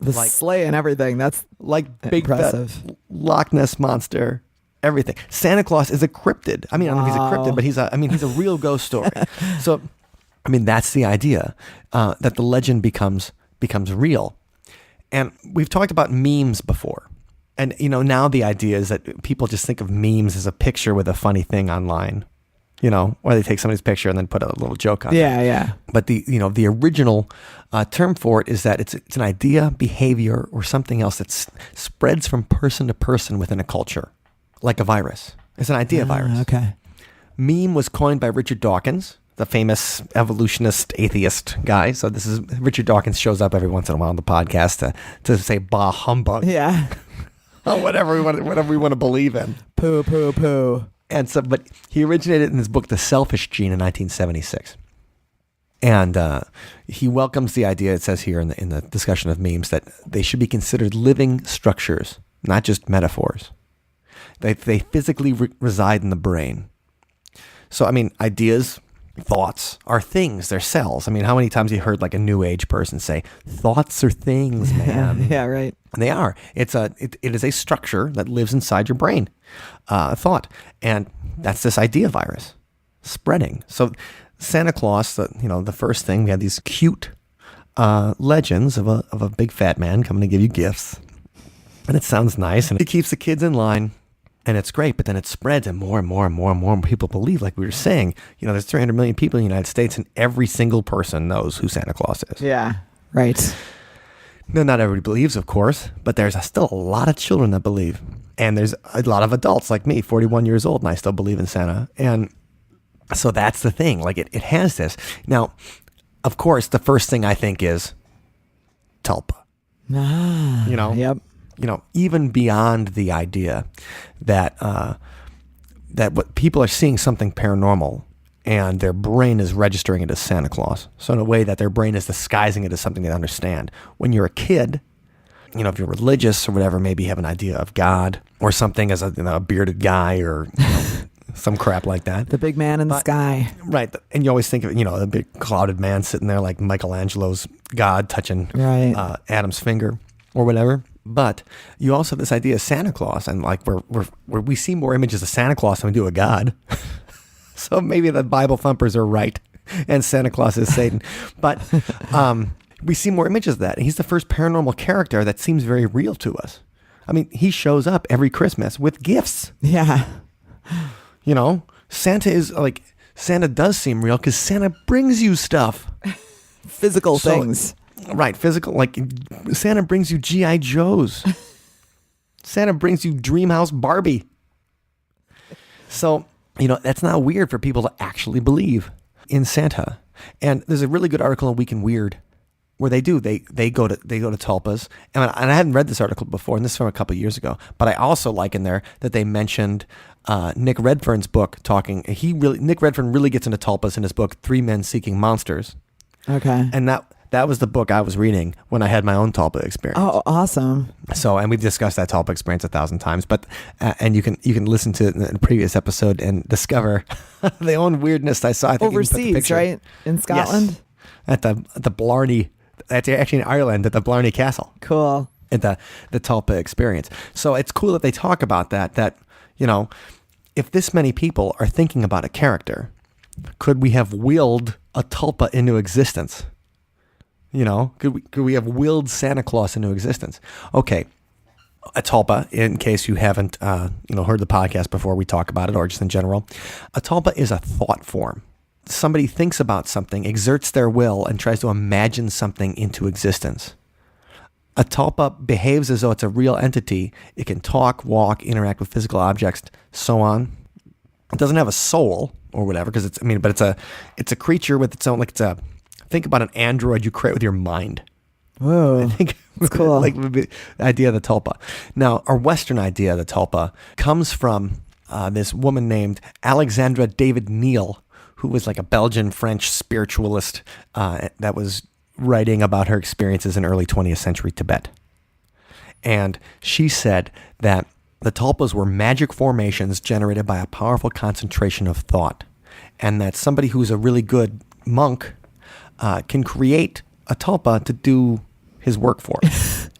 The sleigh and everything. That's like big impressive. Loch Ness monster, everything. Santa Claus is a cryptid. I mean, I don't know if he's a cryptid, but he's a real ghost story. So, I mean, that's the idea, that the legend becomes real. And we've talked about memes before. And, now the idea is that people just think of memes as a picture with a funny thing online, or they take somebody's picture and then put a little joke on it. Yeah. But the original term for it is that it's an idea, behavior, or something else that spreads from person to person within a culture, like a virus. It's an idea virus. Okay. Meme was coined by Richard Dawkins, the famous evolutionist atheist guy. So this is Richard Dawkins shows up every once in a while on the podcast to say bah humbug. Yeah. whatever we want to believe in. Poo. And so, but he originated in his book, The Selfish Gene, in 1976. And he welcomes the idea, it says here in the discussion of memes, that they should be considered living structures, not just metaphors. They physically reside in the brain. So, I mean, ideas, thoughts are things. They're cells. I mean, how many times you heard like a new age person say, thoughts are things, man. Yeah, right. And they are. It is a structure that lives inside your brain, thought. And that's this idea virus spreading. So Santa Claus, the first thing, we had these cute legends of a big fat man coming to give you gifts. And it sounds nice. And it keeps the kids in line. And it's great, but then it spreads and more and more and more and more people believe, like we were saying, there's 300 million people in the United States and every single person knows who Santa Claus is. Yeah, right. Now, not everybody believes, of course, but there's still a lot of children that believe. And there's a lot of adults like me, 41 years old, and I still believe in Santa. And so that's the thing. Like it has this. Now, of course, the first thing I think is Tulpa. Yep. Even beyond the idea that that what people are seeing something paranormal and their brain is registering it as Santa Claus. So in a way that their brain is disguising it as something they understand. When you're a kid, if you're religious or whatever, maybe you have an idea of God or something as a bearded guy or some crap like that. The big man in the sky. Right. And you always think of, the big clouded man sitting there like Michelangelo's God touching Adam's finger or whatever. But you also have this idea of Santa Claus, and like we see more images of Santa Claus than we do of God. So maybe the Bible thumpers are right, and Santa Claus is Satan. But we see more images of that. And he's the first paranormal character that seems very real to us. I mean, he shows up every Christmas with gifts. Yeah. Santa does seem real because Santa brings you stuff. Physical things. Right, physical, like Santa brings you G.I. Joes. Santa brings you Dreamhouse Barbie. So, that's not weird for people to actually believe in Santa. And there's a really good article in Week in Weird where they go to Tulpas. And I hadn't read this article before, and this is from a couple of years ago. But I also like in there that they mentioned Nick Redfern's book talking. Nick Redfern really gets into Tulpas in his book, 3 Men Seeking Monsters. Okay. And that was the book I was reading when I had my own Tulpa experience. Oh, awesome. So, and we've discussed that Tulpa experience 1,000 times, but, and you can listen to it in the previous episode and discover the own weirdness I saw. I think overseas, right? In Scotland? Yes. At the Blarney, that's actually in Ireland, at the Blarney Castle. Cool. At the Tulpa experience. So it's cool that they talk about that, if this many people are thinking about a character, could we have willed a Tulpa into existence? Could we have willed Santa Claus into existence? Okay, a tulpa, in case you haven't heard the podcast before, we talk about it, or just in general, a tulpa is a thought form. Somebody thinks about something, exerts their will, and tries to imagine something into existence. A tulpa behaves as though it's a real entity. It can talk, walk, interact with physical objects, so on. It doesn't have a soul or whatever, because it's a creature with its own, think about an android you create with your mind. Whoa, I think that's cool. Would be the idea of the tulpa. Now, our Western idea of the tulpa comes from this woman named Alexandra David Neal, who was like a Belgian-French spiritualist that was writing about her experiences in early 20th century Tibet. And she said that the tulpas were magic formations generated by a powerful concentration of thought, and that somebody who's a really good monk can create a tulpa to do his work for.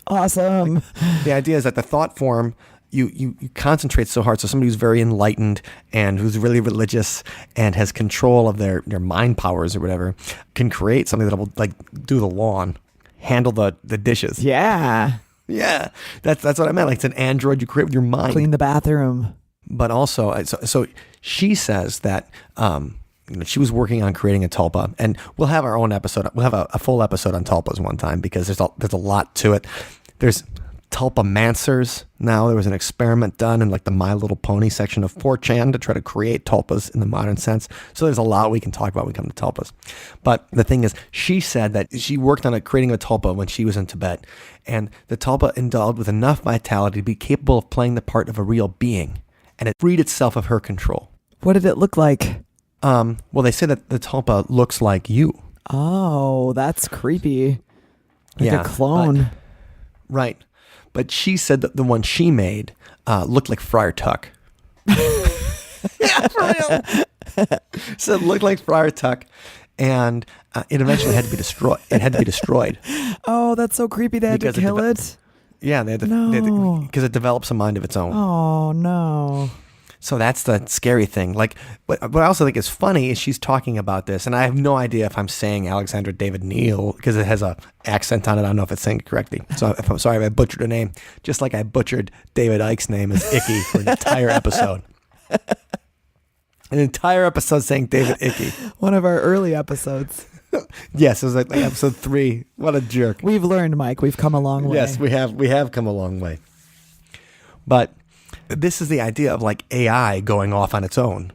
Awesome. The idea is that the thought form, you concentrate so hard. So somebody who's very enlightened and who's really religious and has control of their mind powers or whatever can create something that will like do the lawn, handle the dishes. Yeah. Yeah. That's what I meant. Like it's an android you create with your mind. Clean the bathroom. But also, so she says that she was working on creating a tulpa, and we'll have our own episode. We'll have a full episode on tulpas one time because there's a lot to it. There's tulpamancers now. There was an experiment done in like the My Little Pony section of 4chan to try to create tulpas in the modern sense. So there's a lot we can talk about when we come to tulpas. But the thing is, she said that she worked on creating a tulpa when she was in Tibet, and the tulpa endowed with enough vitality to be capable of playing the part of a real being, and it freed itself of her control. What did it look like? Well, they say that the tulpa looks like you. Oh, that's creepy. Like Yeah, a clone. Right. But she said that the one she made looked like Friar Tuck. Yeah, for real. So it looked like Friar Tuck, and it eventually had to be destroyed. It had to be destroyed. Oh, that's so creepy. They had to kill it? Yeah, because it develops a mind of its own. Oh, no. So that's the scary thing. Like, what I also think is funny is she's talking about this, and I have no idea if I'm saying Alexandra David Neal because it has a accent on it. I don't know if it's saying it correctly. So if I'm sorry if I butchered her name, just like I butchered David Icke's name as Icky for an entire episode. An entire episode saying David Icky. One of our early episodes. Yes, it was like episode 3. What a jerk. We've learned, Mike. We've come a long way. Yes, we have come a long way. But this is the idea of like AI going off on its own.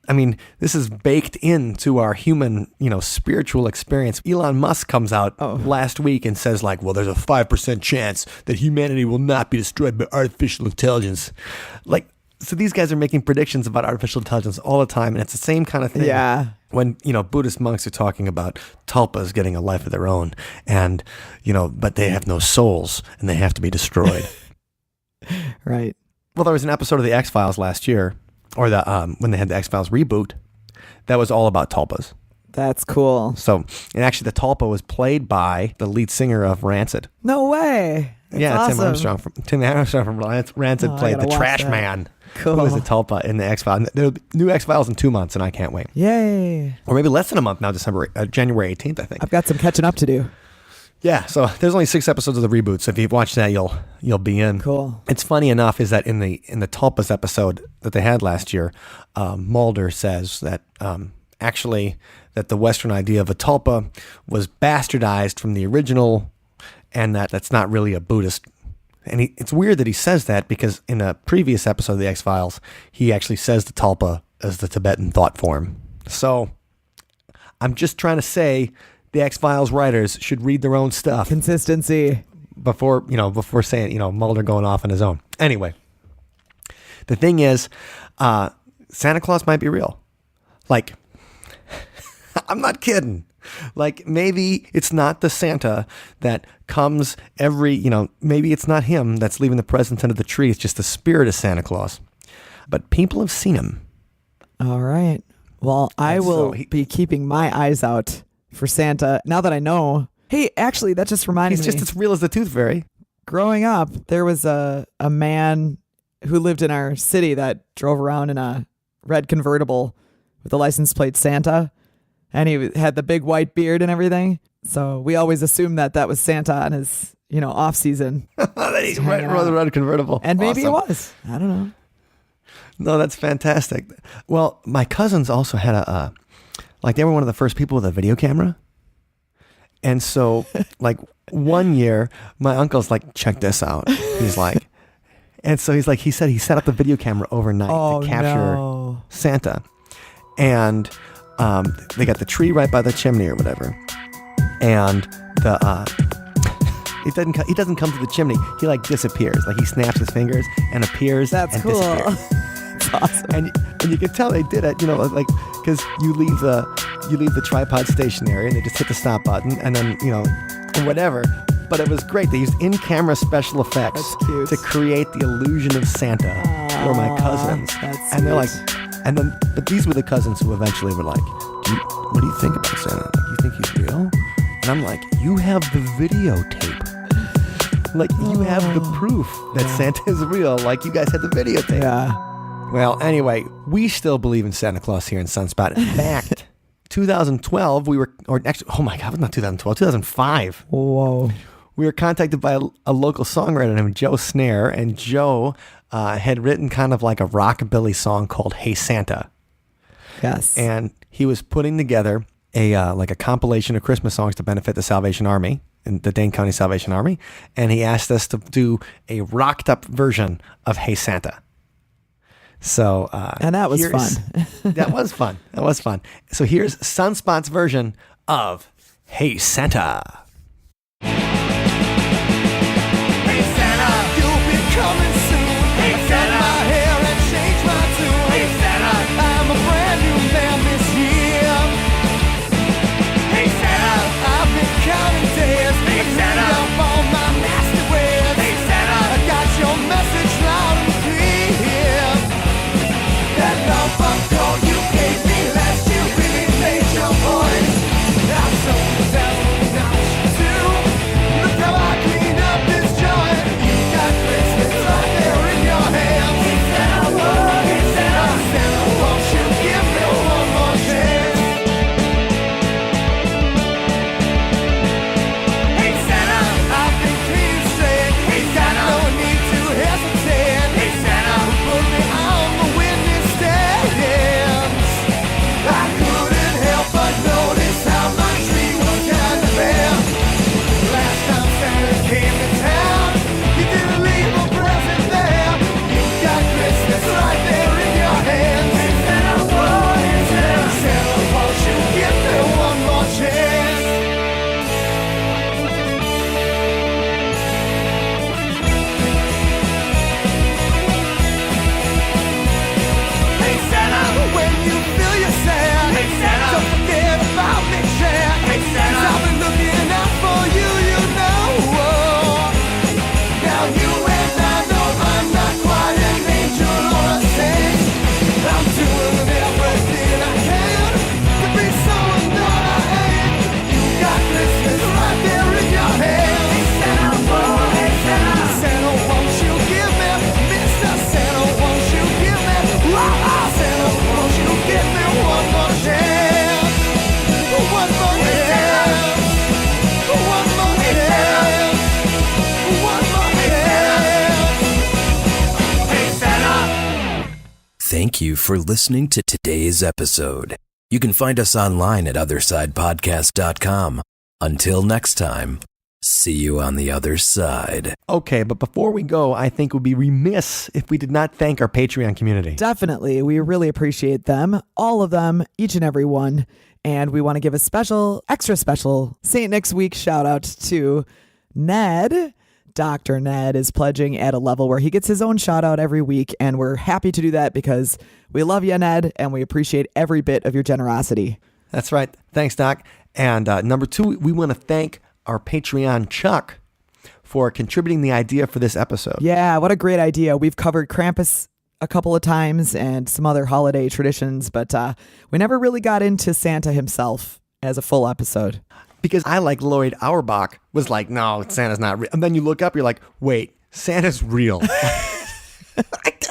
I mean, this is baked into our human, spiritual experience. Elon Musk comes out last week and says like, well, there's a 5% chance that humanity will not be destroyed by artificial intelligence. Like, so these guys are making predictions about artificial intelligence all the time. And it's the same kind of thing. Yeah. When, Buddhist monks are talking about tulpas getting a life of their own and, but they have no souls and they have to be destroyed. Right. Well, there was an episode of the X-Files last year, or when they had the X-Files reboot, that was all about tulpas. That's cool. So, and actually the tulpa was played by the lead singer of Rancid. No way. That's awesome. Tim Armstrong from Rancid played the trash man. Cool. Who was the tulpa in the X-Files. There'll be new X-Files in 2 months, and I can't wait. Yay. Or maybe less than a month now, January 18th, I think. I've got some catching up to do. Yeah, so there's only 6 episodes of the reboot, so if you've watched that, you'll be in. Cool. It's funny enough is that in the Tulpas episode that they had last year, Mulder says that actually that the Western idea of a tulpa was bastardized from the original, and that's not really a Buddhist. And it's weird that he says that because in a previous episode of the X-Files, he actually says the tulpa as the Tibetan thought form. So I'm just trying to say the X-Files writers should read their own stuff. Consistency. Before saying, Mulder going off on his own. Anyway, the thing is, Santa Claus might be real. Like, I'm not kidding. Like, maybe it's not the Santa that comes maybe it's not him that's leaving the presents under the tree. It's just the spirit of Santa Claus. But people have seen him. All right. Well, I will be keeping my eyes out for Santa now that I know. Hey, actually, that just reminded me. He's just as real as the Tooth Fairy. Growing up, there was a man who lived in our city that drove around in a red convertible with the license plate Santa, and he had the big white beard and everything. So we always assumed that was Santa on his, off season. That he rode the red convertible. And maybe it was. I don't know. No, that's fantastic. Well, my cousins also had they were one of the first people with a video camera. And so, one year, my uncle's like, check this out. He's like, and so he said he set up the video camera overnight to capture Santa. And they got the tree right by the chimney or whatever. And he doesn't come to the chimney. He disappears. He snaps his fingers and appears. That's and cool. Disappears. That's awesome. And you can tell they did it, because you leave the tripod stationary and they just hit the stop button and then, whatever. But it was great. They used in-camera special effects That's cute. to create the illusion of Santa for my cousins. That's and they're sweet. like, but these were the cousins who eventually were like, what do you think about Santa? Like, you think he's real? And I'm like, you have the videotape. Like, you have the proof that Santa is real. Like, you guys had the videotape. Yeah. Well, anyway, we still believe in Santa Claus here in Sunspot. In fact, 2012, oh my God, it was not 2012, 2005. Whoa. We were contacted by a local songwriter named Joe Snare, and Joe had written kind of like a rockabilly song called Hey Santa. Yes. And he was putting together a compilation of Christmas songs to benefit the Salvation Army, and the Dane County Salvation Army. And he asked us to do a rocked up version of Hey Santa. So, and that was fun. That was fun. That was fun. So here's Sunspot's version of Hey Santa. Hey Santa, you'll be coming soon. Hey Santa, my hair and change my tune. Hey Santa, I'm a brand new man this year. Hey Santa, I've been counting days. Hey Santa, up all my nasty ways. Hey Santa, I got your message loud and clear. That number call you gave me last year really made your voice. I'm so down now too. Look how I clean up this joint. You got Christmas right there in your hands. Hey Santa, hey Santa, Santa, won't you give me one more chance? Hey Santa, I've been clean straight. Hey Santa, no need to hesitate. Hey Santa, put me on the winning stands. I couldn't help but notice how my tree was kind of bare. Last time Santa came to town, he didn't leave a present there. You got Christmas right there in your hands. Hey Santa, hey Santa, Santa, won't you give me one more chance? Hey Santa, when you feel you're sad, hey Santa, don't forget about Big Jack. Hey Santa, 'cause I've been looking out for you, you know. Now you and I know I'm not quite an angel or a saint. I'm doing everything I can to be someone that I ain't. You got Christmas right there in your hands. Hey Santa, hey Santa, Santa, won't you give me, Mr. Santa, won't you give me, Santa, won't you give me one more chance? One more chance. One more chance. One more chance. Hey Santa. Thank you for listening to today's episode. You can find us online at othersidepodcast.com. Until next time, see you on the other side. Okay, but before we go, I think we'd be remiss if we did not thank our Patreon community. Definitely. We really appreciate them, all of them, each and every one. And we want to give a special, extra special St. Nick's Week shout out to Ned. Dr. Ned is pledging at a level where he gets his own shout out every week. And we're happy to do that because we love you, Ned, and we appreciate every bit of your generosity. That's right. Thanks, Doc. And number two, we want to thank our Patreon Chuck for contributing the idea for this episode. Yeah, what a great idea. We've covered Krampus a couple of times and some other holiday traditions, but we never really got into Santa himself as a full episode. Because I, like Lloyd Auerbach, was like, no, Santa's not real. And then you look up, you're like, wait, Santa's real.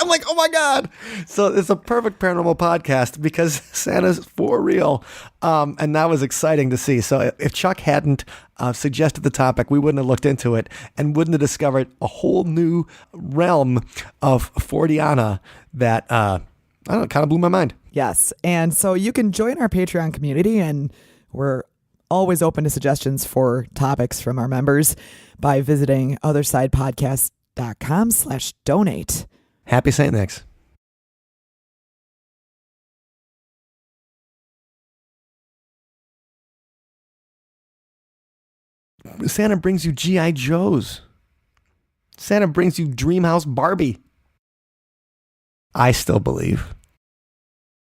I'm like, oh my God. So it's a perfect paranormal podcast because Santa's for real. And that was exciting to see. So if Chuck hadn't suggested the topic, we wouldn't have looked into it and wouldn't have discovered a whole new realm of Fordiana that, I don't know, kind of blew my mind. Yes. And so you can join our Patreon community, and we're always open to suggestions for topics from our members by visiting othersidepodcast.com/donate. Happy St. Nick's. Santa brings you G.I. Joes. Santa brings you Dreamhouse Barbie. I still believe.